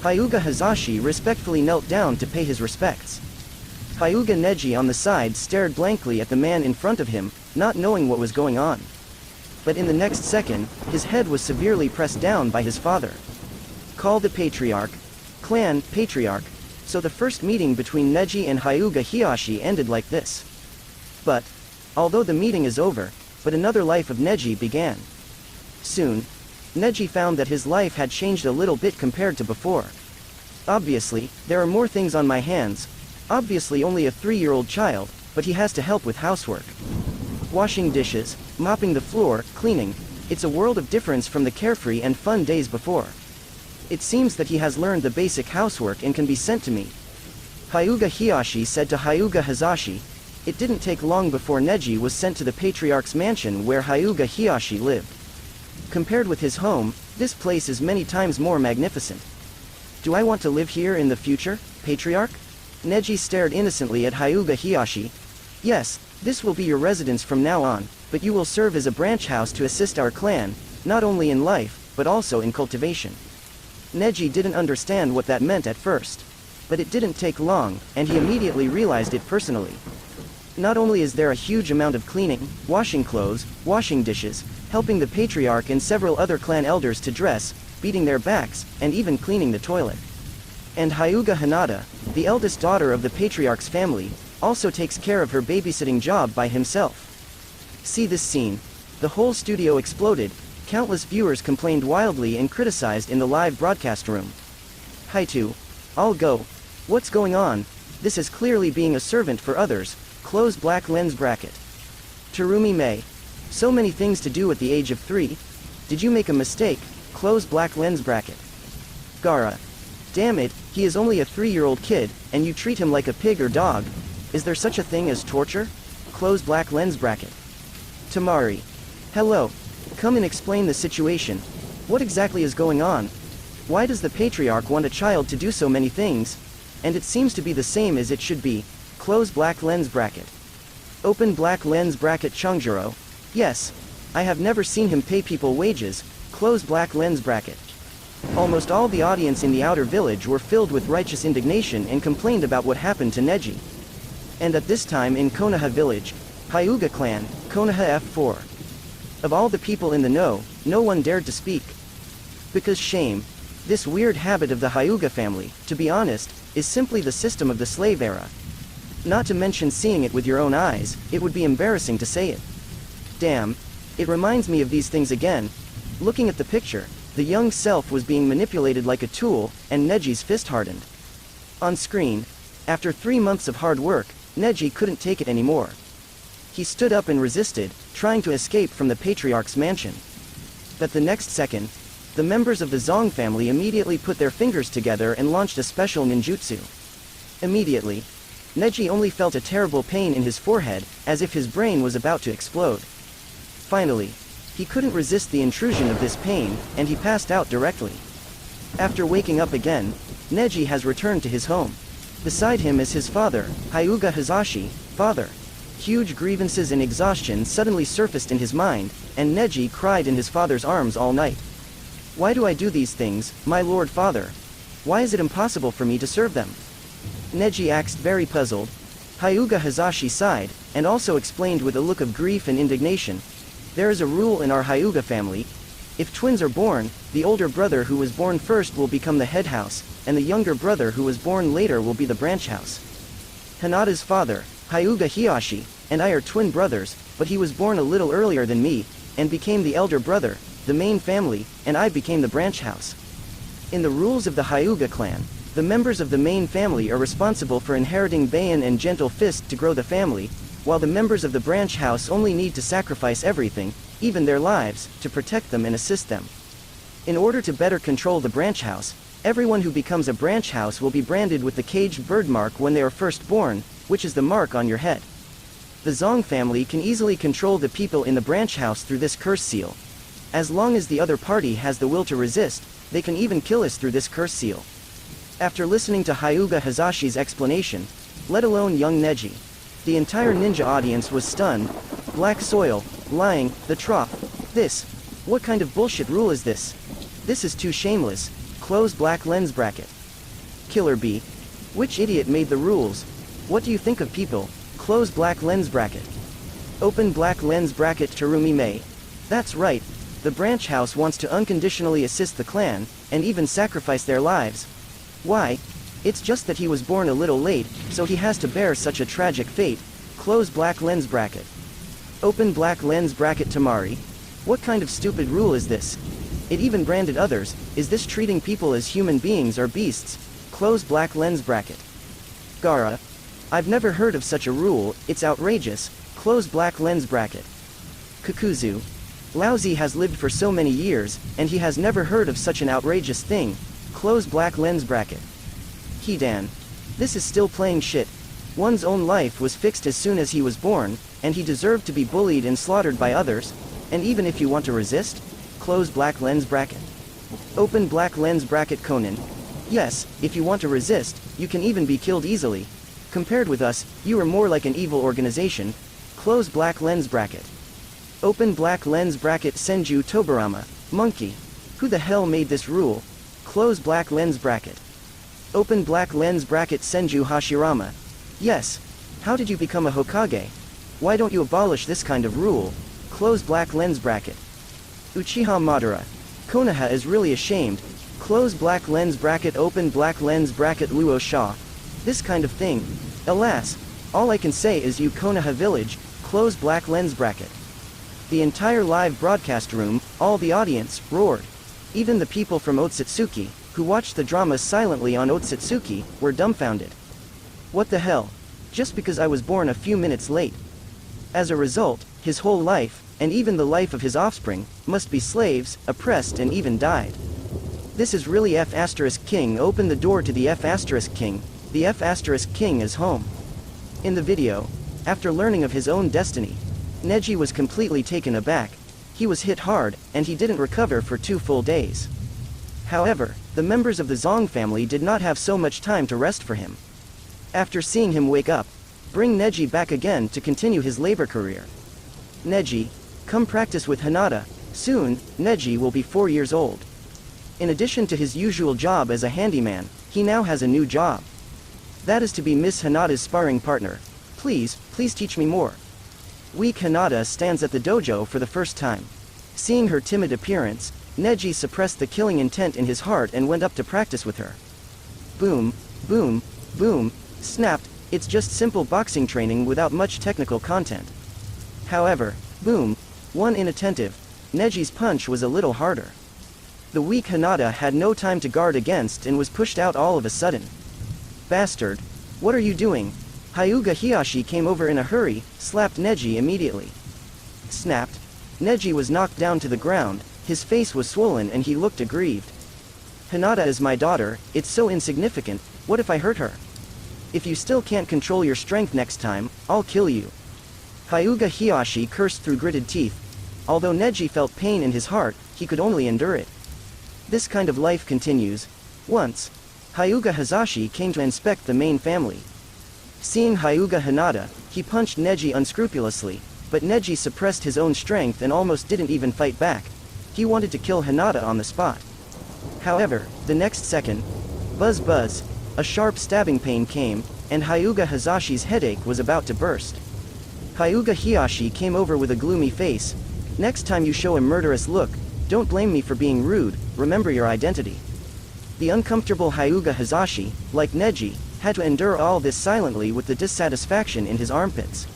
Hyuga Hazashi respectfully knelt down to pay his respects. Hyuga Neji on the side stared blankly at the man in front of him, not knowing what was going on. But in the next second, his head was severely pressed down by his father. Call the Patriarch. Clan, Patriarch. So the first meeting between Neji and Hyuga Hiyashi ended like this. But, although the meeting is over, but another life of Neji began. Soon, Neji found that his life had changed a little bit compared to before. Obviously, there are more things on my hands. Obviously only a 3-year-old child, but he has to help with housework. Washing dishes, mopping the floor, cleaning. It's a world of difference from the carefree and fun days before. It seems that he has learned the basic housework and can be sent to me. Hyuga Hiyashi said to Hyuga Hazashi. It didn't take long before Neji was sent to the Patriarch's mansion where Hyuga Hiyashi lived. Compared with his home, this place is many times more magnificent. Do I want to live here in the future, Patriarch? Neji stared innocently at Hyuga Hiyashi. Yes, this will be your residence from now on, but you will serve as a branch house to assist our clan, not only in life, but also in cultivation. Neji didn't understand what that meant at first. But it didn't take long, and he immediately realized it personally. Not only is there a huge amount of cleaning, washing clothes, washing dishes, helping the patriarch and several other clan elders to dress, beating their backs, and even cleaning the toilet. And Hyuga Hinata, the eldest daughter of the patriarch's family, also takes care of her babysitting job by himself. See this scene. The whole studio exploded, countless viewers complained wildly and criticized in the live broadcast room. Haitu. I'll go. What's going on? This is clearly being a servant for others. Close black lens bracket. Terumi Mei. So many things to do at the age of 3. Did you make a mistake? Close black lens bracket. Gaara. Damn it, he is only a 3-year-old kid, and you treat him like a pig or dog. Is there such a thing as torture? Close black lens bracket. Tamari. Hello. Come and explain the situation. What exactly is going on? Why does the patriarch want a child to do so many things? And it seems to be the same as it should be. Close black lens bracket. Open black lens bracket. Chongjuro. Yes. I have never seen him pay people wages. Close black lens bracket. Almost all the audience in the outer village were filled with righteous indignation and complained about what happened to Neji. And at this time in Konoha village, Hyuga clan, Konoha F4. Of all the people in the know, no one dared to speak. Because shame. This weird habit of the Hyuga family, to be honest, is simply the system of the slave era. Not to mention seeing it with your own eyes, it would be embarrassing to say it. Damn. It reminds me of these things again. Looking at the picture, the young self was being manipulated like a tool, and Neji's fist hardened. On screen, after 3 months of hard work, Neji couldn't take it anymore. He stood up and resisted, trying to escape from the patriarch's mansion. But the next second, the members of the Zong family immediately put their fingers together and launched a special ninjutsu. Immediately, Neji only felt a terrible pain in his forehead, as if his brain was about to explode. Finally, he couldn't resist the intrusion of this pain, and he passed out directly. After waking up again, Neji has returned to his home. Beside him is his father, Hyuga Hizashi. Father. Huge grievances and exhaustion suddenly surfaced in his mind, and Neji cried in his father's arms all night. Why do I do these things, my lord father? Why is it impossible for me to serve them? Neji asked very puzzled. Hyuga Hizashi sighed, and also explained with a look of grief and indignation. There is a rule in our Hyuga family. If twins are born, the older brother who was born first will become the head house, and the younger brother who was born later will be the branch house. Hinata's father, Hyuga Hiyashi, and I are twin brothers, but he was born a little earlier than me, and became the elder brother, the main family, and I became the branch house. In the rules of the Hyuga clan, the members of the main family are responsible for inheriting Bayan and Gentle Fist to grow the family, while the members of the branch house only need to sacrifice everything, even their lives, to protect them and assist them. In order to better control the branch house, everyone who becomes a branch house will be branded with the caged bird mark when they are first born, which is the mark on your head. The Zong family can easily control the people in the branch house through this curse seal. As long as the other party has the will to resist, they can even kill us through this curse seal. After listening to Hyuga Hizashi's explanation, let alone young Neji, the entire ninja audience was stunned. Black soil, lying, the trough. What kind of bullshit rule is this? This is too shameless. Close black lens bracket. Killer Bee. Which idiot made the rules? What do you think of people? Close black lens bracket. Open black lens bracket. Terumi Mei. That's right. The branch house wants to unconditionally assist the clan, and even sacrifice their lives. Why? It's just that he was born a little late, so he has to bear such a tragic fate. Close black lens bracket. Open black lens bracket. Tamari. What kind of stupid rule is this? It even branded others. Is this treating people as human beings or beasts? Close black lens bracket. Gaara. I've never heard of such a rule, it's outrageous. Close black lens bracket. Kakuzu. Laozi has lived for so many years, and he has never heard of such an outrageous thing. Close black lens bracket. Hidan. This is still playing shit. One's own life was fixed as soon as he was born, and he deserved to be bullied and slaughtered by others, and even if you want to resist, close black lens bracket. Open black lens bracket Conan. Yes, if you want to resist, you can even be killed easily. Compared with us, you are more like an evil organization. Close black lens bracket. Open black lens bracket Senju Tobarama. Monkey. Who the hell made this rule? Close black lens bracket. Open black lens bracket Senju Hashirama. Yes. How did you become a Hokage? Why don't you abolish this kind of rule? Close black lens bracket. Uchiha Madara. Konoha is really ashamed. Close black lens bracket open black lens bracket Luo Sha. This kind of thing. Alas. All I can say is you Konoha village, close black lens bracket. The entire live broadcast room, all the audience, roared. Even the people from Otsutsuki, who watched the drama silently on Otsutsuki, were dumbfounded. What the hell? Just because I was born a few minutes late. As a result, his whole life, and even the life of his offspring, must be slaves, oppressed and even died. This is really F** King. Open the door to the F** King. The F** King is home. In the video, after learning of his own destiny, Neji was completely taken aback. He was hit hard, and he didn't recover for 2 full days. However, the members of the Zong family did not have so much time to rest for him. After seeing him wake up, bring Neji back again to continue his labor career. Neji, come practice with Hinata. Soon, Neji will be 4 years old. In addition to his usual job as a handyman, he now has a new job. That is to be Miss Hinata's sparring partner. Please teach me more. Weak Hinata stands at the dojo for the first time. Seeing her timid appearance, Neji suppressed the killing intent in his heart and went up to practice with her. Boom, boom, boom, snapped. It's just simple boxing training without much technical content. However, boom, one inattentive, Neji's punch was a little harder. The weak Hinata had no time to guard against and was pushed out all of a sudden. Bastard! What are you doing? Hyuga Hiyashi came over in a hurry, slapped Neji immediately. Snapped. Neji was knocked down to the ground, his face was swollen and he looked aggrieved. Hinata is my daughter, it's so insignificant, what if I hurt her? If you still can't control your strength next time, I'll kill you. Hyuga Hiyashi cursed through gritted teeth. Although Neji felt pain in his heart, he could only endure it. This kind of life continues. Once, Hyuga Hazashi came to inspect the main family. Seeing Hyuga Hinata, he punched Neji unscrupulously, but Neji suppressed his own strength and almost didn't even fight back. He wanted to kill Hinata on the spot. However, the next second, buzz buzz, a sharp stabbing pain came, and Hyuga Hazashi's headache was about to burst. Hyuga Hiyashi came over with a gloomy face. Next time you show a murderous look, don't blame me for being rude, remember your identity. The uncomfortable Hyuga Hazashi, like Neji, had to endure all this silently with the dissatisfaction in his armpits.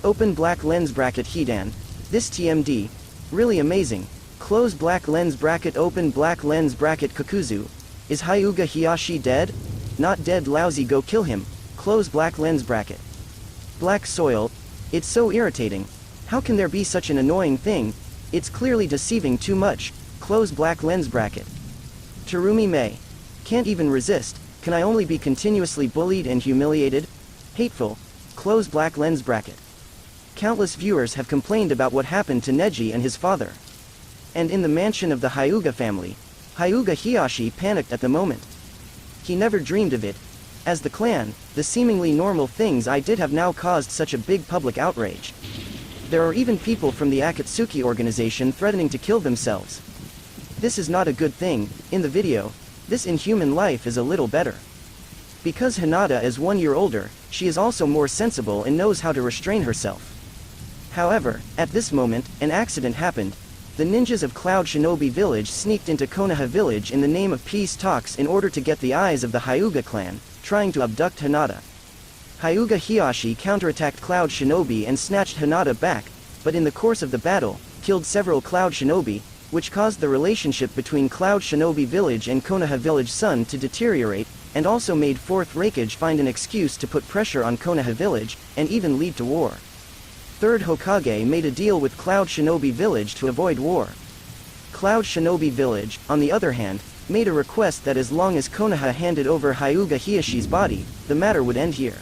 Open black lens bracket Hidan. This TMD. Really amazing. Close black lens bracket open black lens bracket Kakuzu. Is Hyuga Hiyashi dead? Not dead, lousy, go kill him. Close black lens bracket. Black soil. It's so irritating. How can there be such an annoying thing? It's clearly deceiving too much. Close black lens bracket. Terumi Mei. Can't even resist. Can I only be continuously bullied and humiliated? Hateful. Close black lens bracket. Countless viewers have complained about what happened to Neji and his father. And in the mansion of the Hyuga family, Hyuga Hiyashi panicked at the moment. He never dreamed of it. As the clan, the seemingly normal things I did have now caused such a big public outrage. There are even people from the Akatsuki organization threatening to kill themselves. This is not a good thing. In the video, this inhuman life is a little better. Because Hinata is 1 year older, she is also more sensible and knows how to restrain herself. However, at this moment, an accident happened. The ninjas of Cloud Shinobi Village sneaked into Konoha Village in the name of peace talks in order to get the eyes of the Hyuga clan, trying to abduct Hinata. Hyuga Hiyashi counterattacked Cloud Shinobi and snatched Hinata back, but in the course of the battle, killed several Cloud Shinobi, which caused the relationship between Cloud Shinobi Village and Konoha Village Sun to deteriorate, and also made 4th Raikage find an excuse to put pressure on Konoha Village, and even lead to war. 3rd Hokage made a deal with Cloud Shinobi Village to avoid war. Cloud Shinobi Village, on the other hand, made a request that as long as Konoha handed over Hyuga Hiyashi's body, the matter would end here.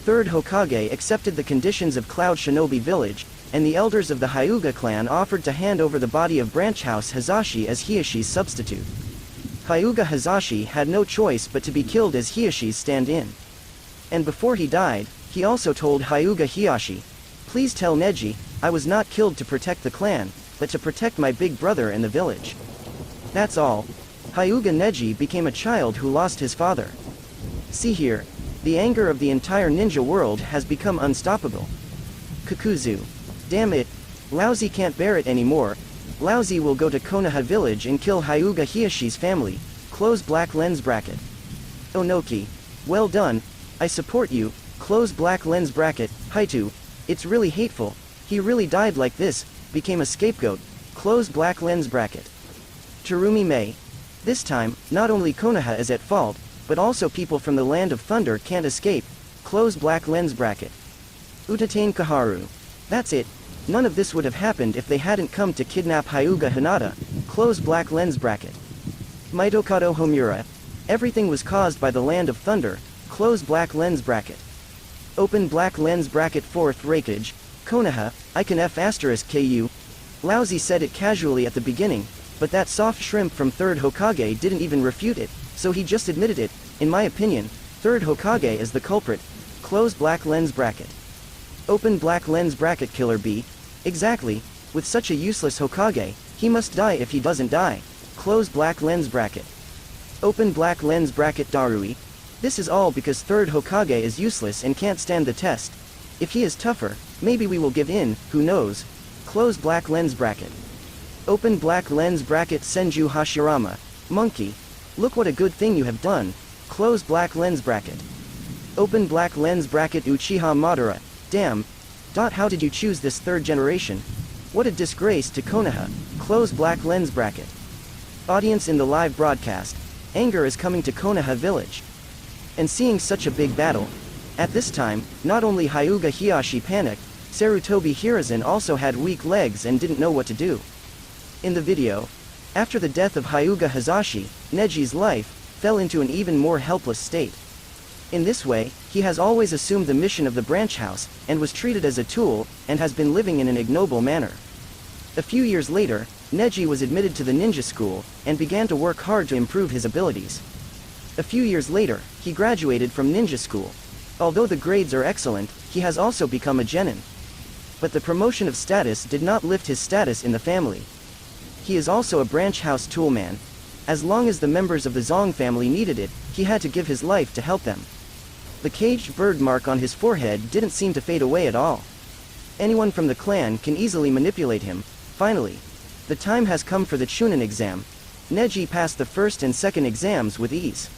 3rd Hokage accepted the conditions of Cloud Shinobi Village, and the elders of the Hyuga clan offered to hand over the body of Branch House Hazashi as Hiyoshi's substitute. Hyuga Hazashi had no choice but to be killed as Hiyoshi's stand-in. And before he died, he also told Hyuga Hiyashi, "Please tell Neji, I was not killed to protect the clan, but to protect my big brother and the village." That's all. Hyuga Neji became a child who lost his father. See here. The anger of the entire ninja world has become unstoppable. Kakuzu. Damn it. Lousy can't bear it anymore. Lousy will go to Konoha village and kill Hyuga Hiyoshi's family. Close black lens bracket. Onoki. Well done. I support you. Close black lens bracket. Haitu. It's really hateful. He really died like this, became a scapegoat. Close black lens bracket. Terumi Mei. This time, not only Konoha is at fault, but also people from the Land of Thunder can't escape. Close black lens bracket. Utatane Kaharu. That's it. None of this would have happened if they hadn't come to kidnap Hyuga Hinata. Close black lens bracket. Mitokado Homura. Everything was caused by the Land of Thunder. Close black lens bracket. Open black lens bracket. Fourth Raikage. Konoha, I can F***ku. Lousy said it casually at the beginning, but that soft shrimp from 3rd Hokage didn't even refute it, so he just admitted it. In my opinion, 3rd Hokage is the culprit. Close black lens bracket. Open black lens bracket. Killer B. Exactly, with such a useless Hokage, he must die if he doesn't die. Close black lens bracket. Open black lens bracket. Darui. This is all because 3rd Hokage is useless and can't stand the test. If he is tougher, maybe we will give in, who knows. Close black lens bracket. Open black lens bracket. Senju Hashirama. Monkey. Look what a good thing you have done. Close black lens bracket. Open black lens bracket. Uchiha Madara. Damn. How did you choose this 3rd generation? What a disgrace to Konoha. Close black lens bracket. Audience in the live broadcast. Anger is coming to Konoha village. And seeing such a big battle. At this time, not only Hyuga Hiyashi panicked, Sarutobi Hiruzen also had weak legs and didn't know what to do. In the video, after the death of Hyuga Hazashi, Neji's life fell into an even more helpless state. In this way, he has always assumed the mission of the branch house, and was treated as a tool, and has been living in an ignoble manner. A few years later, Neji was admitted to the ninja school, and began to work hard to improve his abilities. A few years later, he graduated from ninja school. Although the grades are excellent, he has also become a genin. But the promotion of status did not lift his status in the family. He is also a branch house toolman. As long as the members of the Zong family needed it, he had to give his life to help them. The caged birthmark on his forehead didn't seem to fade away at all. Anyone from the clan can easily manipulate him. Finally, the time has come for the Chunin exam. Neji passed the first and second exams with ease.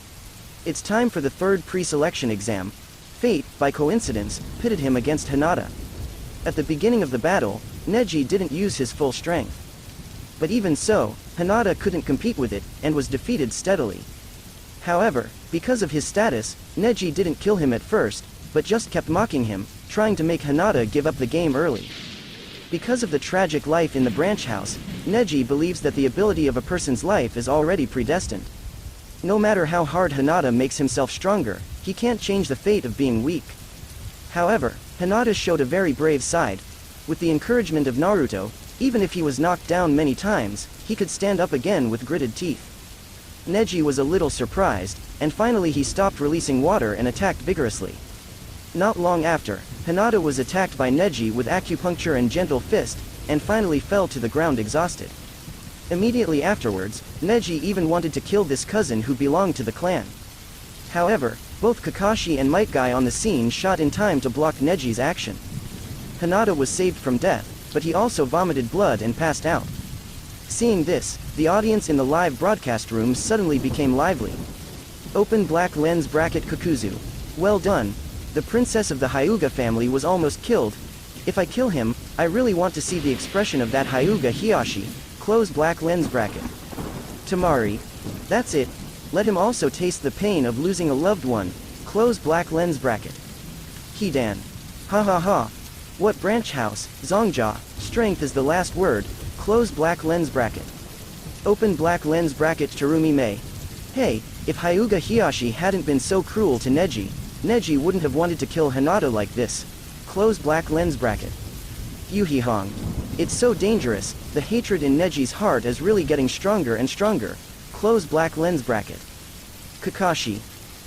It's time for the third pre-selection exam. Fate, by coincidence, pitted him against Hinata. At the beginning of the battle, Neji didn't use his full strength. But even so, Hinata couldn't compete with it, and was defeated steadily. However, because of his status, Neji didn't kill him at first, but just kept mocking him, trying to make Hinata give up the game early. Because of the tragic life in the branch house, Neji believes that the ability of a person's life is already predestined. No matter how hard Hinata makes himself stronger, he can't change the fate of being weak. However, Hinata showed a very brave side. With the encouragement of Naruto, even if he was knocked down many times, he could stand up again with gritted teeth. Neji was a little surprised, and finally he stopped releasing water and attacked vigorously. Not long after, Hinata was attacked by Neji with acupuncture and gentle fist, and finally fell to the ground exhausted. Immediately afterwards, Neji even wanted to kill this cousin who belonged to the clan. However, both Kakashi and Might Guy on the scene shot in time to block Neji's action. Hinata was saved from death, but he also vomited blood and passed out. Seeing this, the audience in the live broadcast room suddenly became lively. Open black lens bracket. Kakuzu. Well done. The princess of the Hyuga family was almost killed. If I kill him, I really want to see the expression of that Hyuga Hiyashi. Close black lens bracket. Tamari. That's it. Let him also taste the pain of losing a loved one. Close black lens bracket. Hidan. Ha ha ha. What branch house, Zongja, strength is the last word. Close black lens bracket. Open black lens bracket. Terumi Mei. Hey, if Hyuga Hiyashi hadn't been so cruel to Neji, Neji wouldn't have wanted to kill Hinata like this. Close black lens bracket. Yurihong. It's so dangerous, the hatred in Neji's heart is really getting stronger and stronger. Close black lens bracket. Kakashi.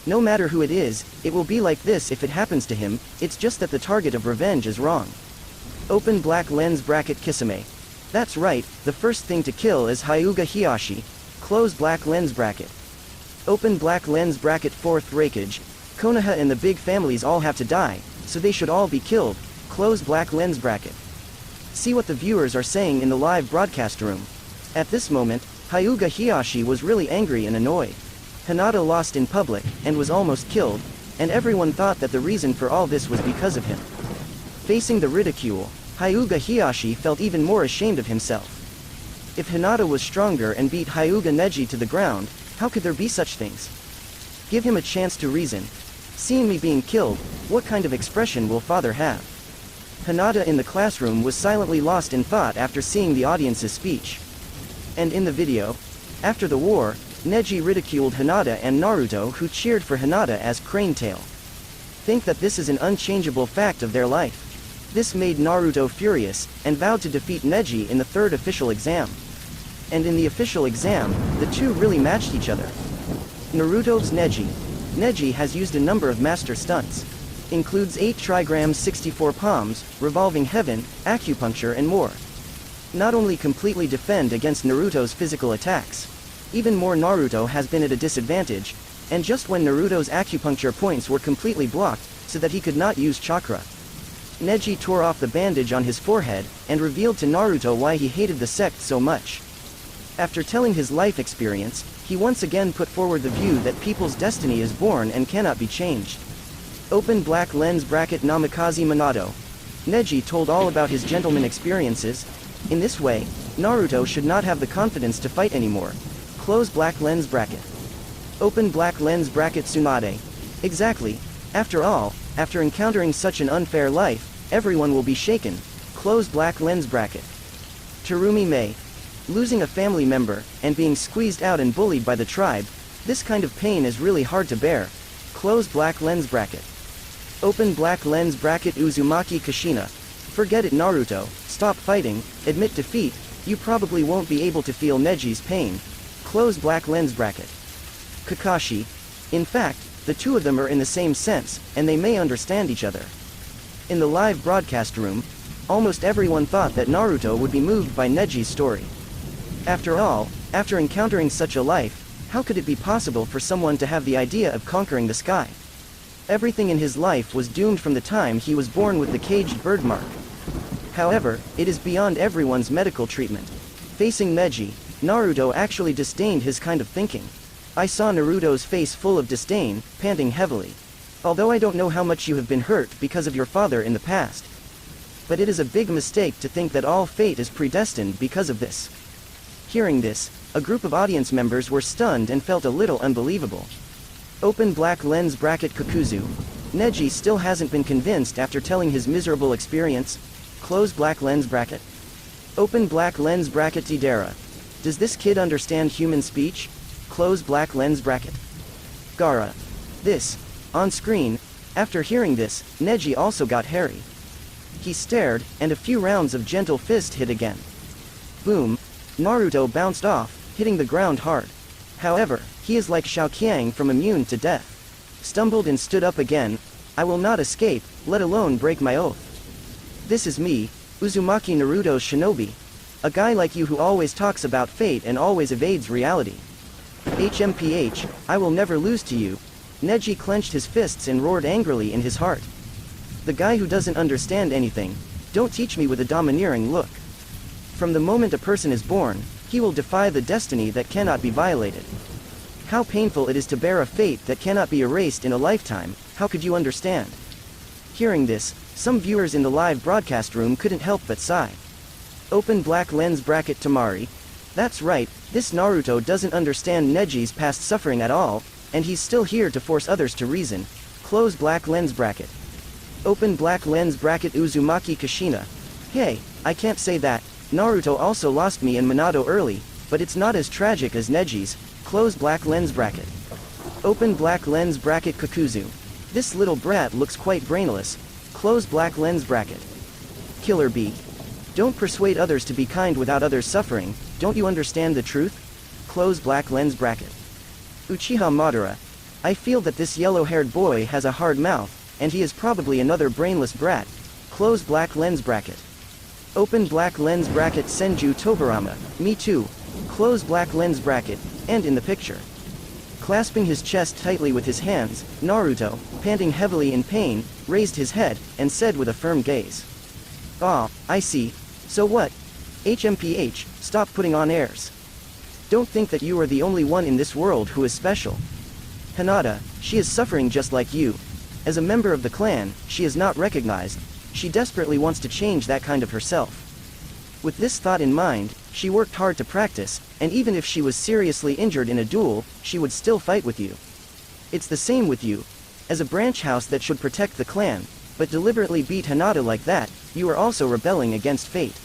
No matter who it is, it will be like this if it happens to him, it's just that the target of revenge is wrong. Open black lens bracket Kisame. That's right, the first thing to kill is Hyuga Hiyashi. Close black lens bracket. Open black lens bracket. Fourth Raikage. Konoha and the big families all have to die, so they should all be killed. Close black lens bracket. See what the viewers are saying in the live broadcast room. At this moment, Hyuga Hiyashi was really angry and annoyed. Hinata lost in public, and was almost killed, and everyone thought that the reason for all this was because of him. Facing the ridicule, Hyuga Hiyashi felt even more ashamed of himself. If Hinata was stronger and beat Hyuga Neji to the ground, how could there be such things? Give him a chance to reason. Seeing me being killed, what kind of expression will father have? Hinata in the classroom was silently lost in thought after seeing the audience's speech. And in the video, after the war, Neji ridiculed Hinata and Naruto, who cheered for Hinata as Crane Tail. Think that this is an unchangeable fact of their life. This made Naruto furious, and vowed to defeat Neji in the third official exam. And in the official exam, the two really matched each other. Naruto's Neji. Neji has used a number of master stunts. Includes 8 trigrams, 64 palms, revolving heaven, acupuncture and more. Not only completely defend against Naruto's physical attacks. Even more, Naruto has been at a disadvantage, and just when Naruto's acupuncture points were completely blocked, so that he could not use chakra. Neji tore off the bandage on his forehead, and revealed to Naruto why he hated the sect so much. After telling his life experience, he once again put forward the view that people's destiny is born and cannot be changed. Open black lens bracket Namikaze Minato. Neji told all about his gentleman experiences. In this way, Naruto should not have the confidence to fight anymore. Close black lens bracket. Open black lens bracket Tsunade. Exactly. After all, after encountering such an unfair life, everyone will be shaken. Close black lens bracket. Terumi Mei. Losing a family member, and being squeezed out and bullied by the tribe, this kind of pain is really hard to bear. Close black lens bracket. Open black lens bracket Uzumaki Kushina. Forget it, Naruto, stop fighting, admit defeat, you probably won't be able to feel Neji's pain. Close black lens bracket. Kakashi. In fact, the two of them are in the same sense, and they may understand each other. In the live broadcast room, almost everyone thought that Naruto would be moved by Neji's story. After all, after encountering such a life, how could it be possible for someone to have the idea of conquering the sky? Everything in his life was doomed from the time he was born with the caged birthmark. However, it is beyond everyone's medical treatment. Facing Neji, Naruto actually disdained his kind of thinking. I saw Naruto's face full of disdain, panting heavily. Although I don't know how much you have been hurt because of your father in the past. But it is a big mistake to think that all fate is predestined because of this. Hearing this, a group of audience members were stunned and felt a little unbelievable. Open black lens bracket Kakuzu. Neji still hasn't been convinced after telling his miserable experience. Close black lens bracket. Open black lens bracket Deidara. Does this kid understand human speech? Close black lens bracket. Gaara. This. On screen. After hearing this, Neji also got hairy. He stared, and a few rounds of gentle fist hit again. Boom. Naruto bounced off, hitting the ground hard. However, he is like Shao Qiang from Immune to Death. Stumbled and stood up again. I will not escape, let alone break my oath. This is me, Uzumaki Naruto's shinobi. A guy like you who always talks about fate and always evades reality. HMPH, I will never lose to you. Neji clenched his fists and roared angrily in his heart. The guy who doesn't understand anything. Don't teach me with a domineering look. From the moment a person is born, he will defy the destiny that cannot be violated. How painful it is to bear a fate that cannot be erased in a lifetime, how could you understand? Hearing this, some viewers in the live broadcast room couldn't help but sigh. Open black lens bracket Tamari. That's right, this Naruto doesn't understand Neji's past suffering at all, and he's still here to force others to reason. Close black lens bracket. Open black lens bracket Uzumaki Kushina. Hey, I can't say that. Naruto also lost me and Minato early, but it's not as tragic as Neji's. Close black lens bracket. Open black lens bracket Kakuzu. This little brat looks quite brainless. Close black lens bracket. Killer Bee. Don't persuade others to be kind without others suffering, don't you understand the truth? Close black lens bracket. Uchiha Madara. I feel that this yellow-haired boy has a hard mouth, and he is probably another brainless brat. Close black lens bracket. Open black lens bracket Senju Tobarama. Me too. Close black lens bracket, and in the picture. Clasping his chest tightly with his hands, Naruto, panting heavily in pain, raised his head, and said with a firm gaze. Ah, I see. So what? HMPH, stop putting on airs. Don't think that you are the only one in this world who is special. Hinata, she is suffering just like you. As a member of the clan, she is not recognized. She desperately wants to change that kind of herself. With this thought in mind, she worked hard to practice, and even if she was seriously injured in a duel, she would still fight with you. It's the same with you. As a branch house that should protect the clan, but deliberately beat Hinata like that, you are also rebelling against fate.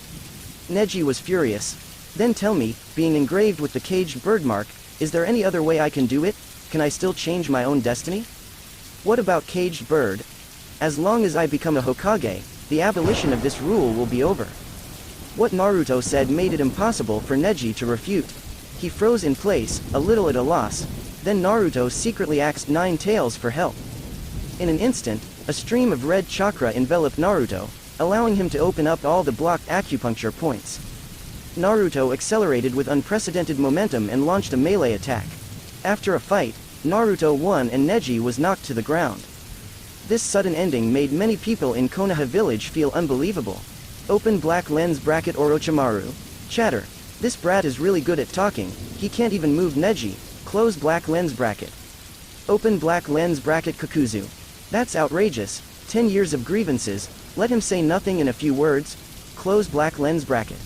Neji was furious. Then tell me, being engraved with the caged bird mark, is there any other way I can do it? Can I still change my own destiny? What about caged bird? As long as I become a Hokage, the abolition of this rule will be over. What Naruto said made it impossible for Neji to refute. He froze in place, a little at a loss. Then Naruto secretly asked Nine Tails for help. In an instant, a stream of red chakra enveloped Naruto, allowing him to open up all the blocked acupuncture points. Naruto accelerated with unprecedented momentum and launched a melee attack. After a fight, Naruto won and Neji was knocked to the ground. This sudden ending made many people in Konoha village feel unbelievable. Open black lens bracket Orochimaru. Chatter. This brat is really good at talking, he can't even move Neji. Close black lens bracket. Open black lens bracket Kakuzu. That's outrageous. 10 years of grievances, let him say nothing in a few words. Close black lens bracket.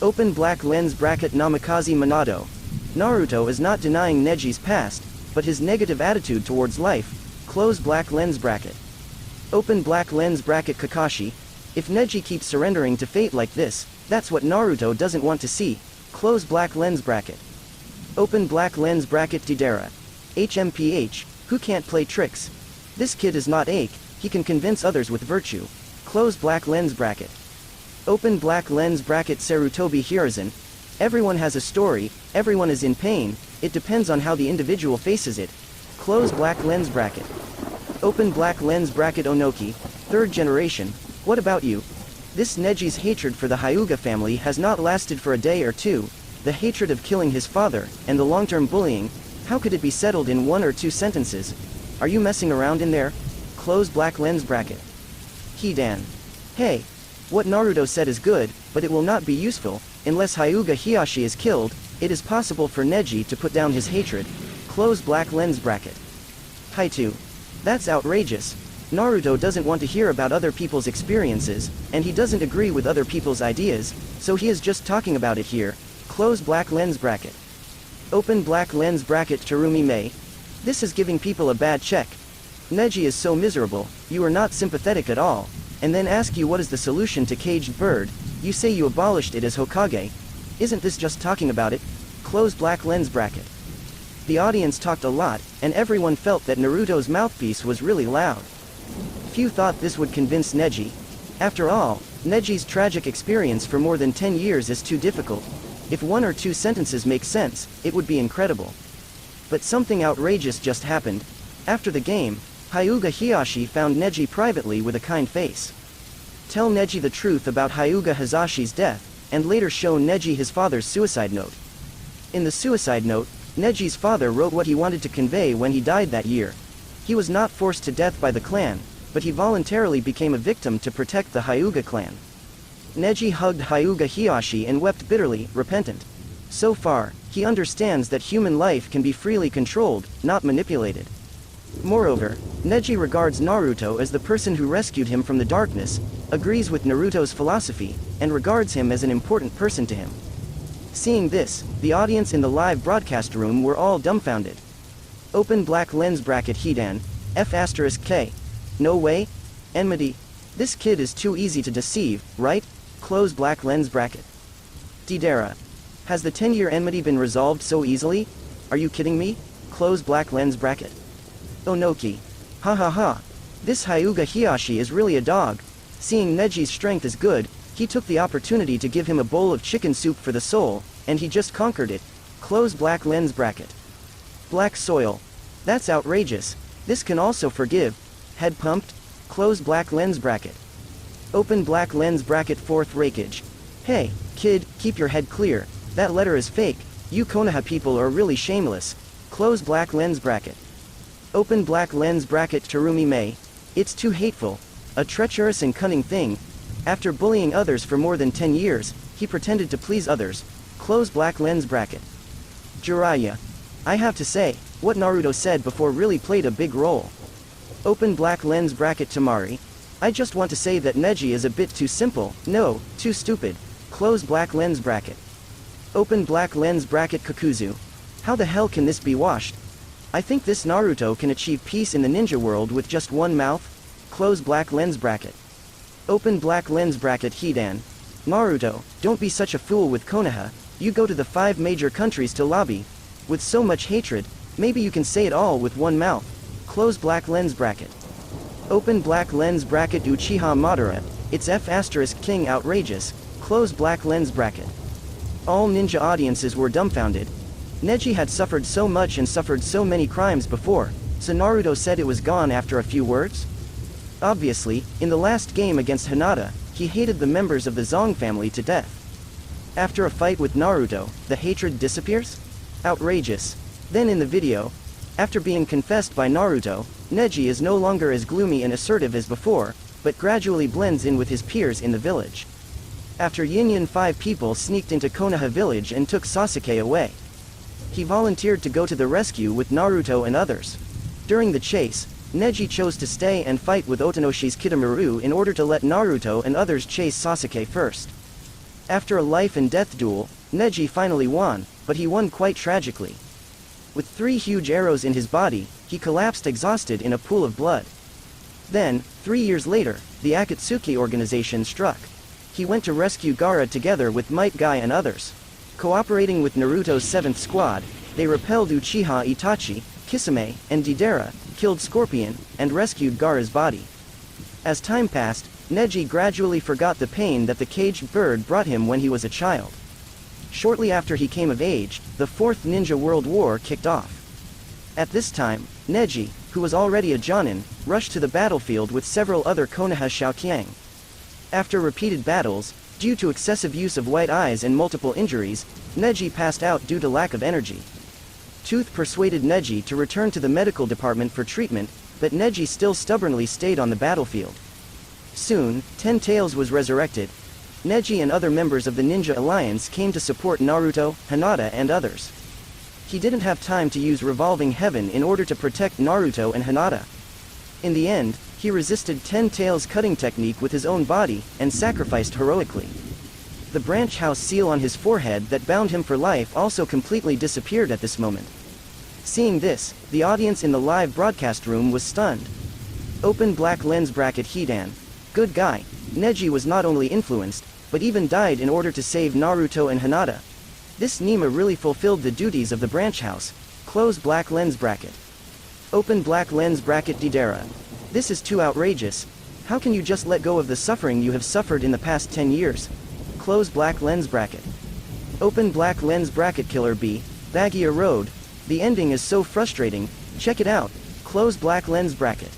Open black lens bracket Namikaze Minato. Naruto is not denying Neji's past, but his negative attitude towards life. Close black lens bracket. Open black lens bracket Kakashi. If Neji keeps surrendering to fate like this, that's what Naruto doesn't want to see. Close black lens bracket. Open black lens bracket Deidara. HMPH, who can't play tricks? This kid is not Ake, he can convince others with virtue. Close black lens bracket. Open black lens bracket Sarutobi Hiruzen. Everyone has a story, everyone is in pain, it depends on how the individual faces it. Close black lens bracket. Open black lens bracket Onoki. Third generation. What about you? This Neji's hatred for the Hyuga family has not lasted for a day or two. The hatred of killing his father, and the long-term bullying, how could it be settled in 1 or 2 sentences? Are you messing around in there? Close black lens bracket. Hidan. Hey. What Naruto said is good, but it will not be useful. Unless Hyuga Hiashi is killed, it is possible for Neji to put down his hatred. Close black lens bracket. Haitu. That's outrageous. Naruto doesn't want to hear about other people's experiences, and he doesn't agree with other people's ideas, so he is just talking about it here. Close black lens bracket. Open black lens bracket Terumi Mei. This is giving people a bad check. Neji is so miserable, you are not sympathetic at all, and then ask you what is the solution to caged bird, you say you abolished it as Hokage. Isn't this just talking about it? Close black lens bracket. The audience talked a lot, and everyone felt that Naruto's mouthpiece was really loud. Few thought this would convince Neji. After all, Neji's tragic experience for more than 10 years is too difficult. If 1 or 2 sentences make sense, it would be incredible. But something outrageous just happened. After the game, Hyuga Hiashi found Neji privately with a kind face. Tell Neji the truth about Hyuga Hazashi's death, and later show Neji his father's suicide note. In the suicide note, Neji's father wrote what he wanted to convey when he died that year. He was not forced to death by the clan, but he voluntarily became a victim to protect the Hyuga clan. Neji hugged Hyuga Hiashi and wept bitterly, repentant. So far, he understands that human life can be freely controlled, not manipulated. Moreover, Neji regards Naruto as the person who rescued him from the darkness, agrees with Naruto's philosophy, and regards him as an important person to him. Seeing this, the audience in the live broadcast room were all dumbfounded. Open black lens bracket Hidan, F*K. No way? Enmity. This kid is too easy to deceive, right? Close black lens bracket. Deidara. Has the 10-year enmity been resolved so easily? Are you kidding me? Close black lens bracket. Onoki. Ha ha ha. This Hyuga Hiashi is really a dog. Seeing Neji's strength is good, He took the opportunity to give him a bowl of chicken soup for the soul, and he just conquered it. Close black lens bracket. Black soil. That's outrageous. This can also forgive. Head pumped. Close black lens bracket. Open black lens bracket. Fourth rakeage. Hey, kid, keep your head clear. That letter is fake. You Konoha people are really shameless. Close black lens bracket. Open black lens bracket. Terumi Mei. It's too hateful. A treacherous and cunning thing. After bullying others for more than 10 years, he pretended to please others. Close black lens bracket. Jiraiya. I have to say, what Naruto said before really played a big role. Open black lens bracket. Tamari. I just want to say that Neji is a bit too simple, no, too stupid. Close black lens bracket. Open black lens bracket. Kakuzu. How the hell can this be washed? I think this Naruto can achieve peace in the ninja world with just one mouth. Close black lens bracket. Open black lens bracket. Hidan. Naruto, don't be such a fool with Konoha. You go to the 5 major countries to lobby. With so much hatred, maybe you can say it all with one mouth. Close black lens bracket. Open black lens bracket. Uchiha Madara. It's F** King outrageous. Close black lens bracket. All ninja audiences were dumbfounded. Neji had suffered so much and suffered so many crimes before, so Naruto said it was gone after a few words? Obviously, in the last game against Hinata, he hated the members of the Zong family to death. After a fight with Naruto, the hatred disappears? Outrageous. Then in the video, after being confessed by Naruto, Neji is no longer as gloomy and assertive as before, but gradually blends in with his peers in the village. After Yin 5 people sneaked into Konoha village and took Sasuke away. He volunteered to go to the rescue with Naruto and others. During the chase, Neji chose to stay and fight with Otonoshi's Kitamura in order to let Naruto and others chase Sasuke first. After a life and death duel, Neji finally won, but he won quite tragically. With 3 huge arrows in his body, he collapsed exhausted in a pool of blood. Then, 3 years later, the Akatsuki organization struck. He went to rescue Gaara together with Might Guy and others. Cooperating with Naruto's 7th squad, they repelled Uchiha Itachi, Kisame, and Deidara, killed Scorpion, and rescued Gaara's body. As time passed, Neji gradually forgot the pain that the caged bird brought him when he was a child. Shortly after he came of age, the 4th Ninja World War kicked off. At this time, Neji, who was already a Jonin, rushed to the battlefield with several other Konoha Xiaoqiang. After repeated battles, due to excessive use of white eyes and multiple injuries, Neji passed out due to lack of energy. Tooth persuaded Neji to return to the medical department for treatment, but Neji still stubbornly stayed on the battlefield. Soon, 10 Tails was resurrected. Neji and other members of the Ninja Alliance came to support Naruto, Hinata and others. He didn't have time to use Revolving Heaven in order to protect Naruto and Hinata. In the end, he resisted 10 Tails' cutting technique with his own body, and sacrificed heroically. The branch house seal on his forehead that bound him for life also completely disappeared at this moment. Seeing this, the audience in the live broadcast room was stunned. Open black lens bracket. Hidan. Good guy. Neji was not only influenced, but even died in order to save Naruto and Hinata. This Nima really fulfilled the duties of the branch house. Close black lens bracket. Open black lens bracket. Deidara. This is too outrageous. How can you just let go of the suffering you have suffered in the past 10 years? Close black lens bracket. Open black lens bracket. Killer Bee. Baguia Road. The ending is so frustrating, check it out. Close black lens bracket.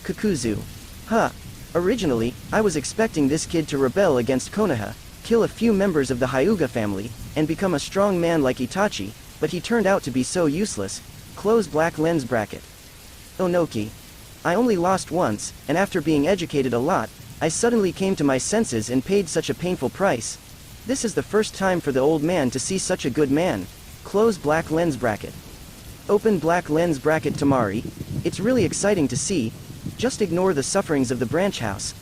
Kakuzu. Huh. Originally, I was expecting this kid to rebel against Konoha, kill a few members of the Hyuga family, and become a strong man like Itachi, but he turned out to be so useless. Close black lens bracket. Onoki. I only lost once, and after being educated a lot, I suddenly came to my senses and paid such a painful price. This is the first time for the old man to see such a good man. Close black lens bracket. Open black lens bracket. Tamari. It's really exciting to see. Just ignore the sufferings of the branch house.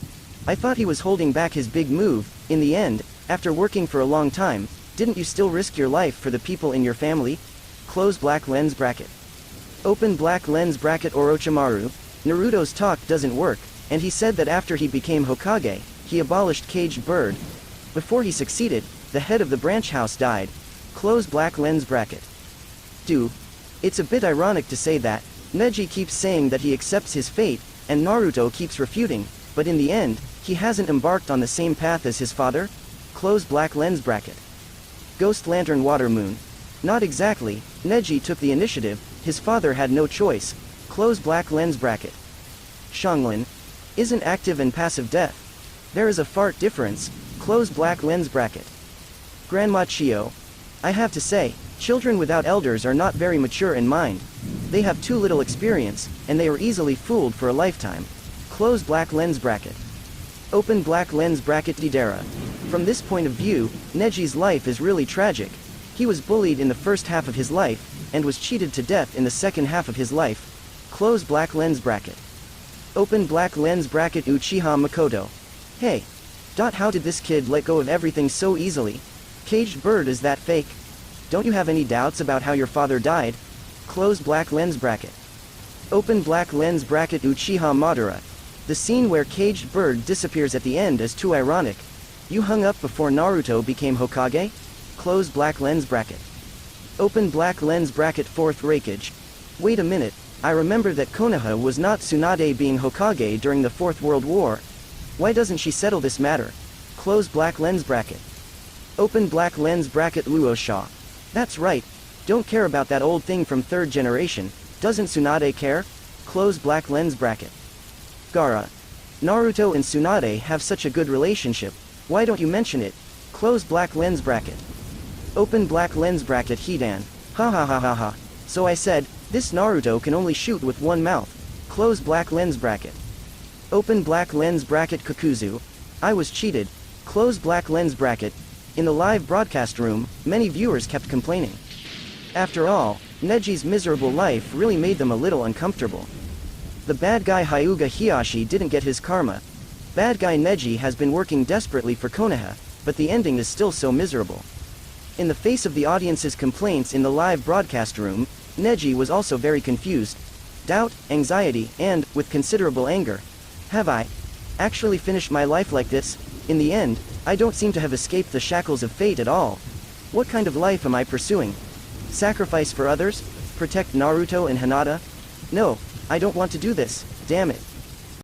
I thought he was holding back his big move. In the end, after working for a long time, didn't you still risk your life for the people in your family? Close black lens bracket. Open black lens bracket. Orochimaru. Naruto's talk doesn't work, and he said that after he became Hokage, he abolished caged bird. Before he succeeded, the head of the branch house died. Close black lens bracket. It's a bit ironic to say that. Neji keeps saying that he accepts his fate, and Naruto keeps refuting, but in the end, he hasn't embarked on the same path as his father? Close black lens bracket. Ghost Lantern Water Moon. Not exactly, Neji took the initiative, his father had no choice. Close black lens bracket. Xianglin. Isn't active and passive death. There is a fart difference. Close black lens bracket. Grandma Xiao. I have to say, children without elders are not very mature in mind. They have too little experience, and they are easily fooled for a lifetime. Close black lens bracket. Open black lens bracket. Didera. From this point of view, Neji's life is really tragic. He was bullied in the first half of his life, and was cheated to death in the second half of his life. Close black lens bracket. Open black lens bracket. Uchiha Makoto. Hey. How did this kid let go of everything so easily? Caged bird, is that fake? Don't you have any doubts about how your father died? Close black lens bracket. Open black lens bracket. Uchiha Madara. The scene where Caged Bird disappears at the end is too ironic. You hung up before Naruto became Hokage? Close black lens bracket. Open black lens bracket. Fourth Raikage. Wait a minute, I remember that Konoha was not Tsunade being Hokage during the Fourth World War. Why doesn't she settle this matter? Close black lens bracket. Open black lens bracket. Luosha. That's right, don't care about that old thing from third generation, doesn't Tsunade care? Close black lens bracket. Gaara. Naruto and Tsunade have such a good relationship, why don't you mention it? Close black lens bracket. Open black lens bracket. Hidan. Ha ha ha ha ha. So I said, this Naruto can only shoot with one mouth. Close black lens bracket. Open black lens bracket. Kakuzu. I was cheated. Close black lens bracket. In the live broadcast room, many viewers kept complaining. After all, Neji's miserable life really made them a little uncomfortable. The bad guy Hyuga Hiyashi didn't get his karma. Bad guy Neji has been working desperately for Konoha, but the ending is still so miserable. In the face of the audience's complaints in the live broadcast room, Neji was also very confused. Doubt, anxiety, and, with considerable anger. Have I actually finished my life like this? In the end, I don't seem to have escaped the shackles of fate at all. What kind of life am I pursuing? Sacrifice for others? Protect Naruto and Hinata? No, I don't want to do this, damn it.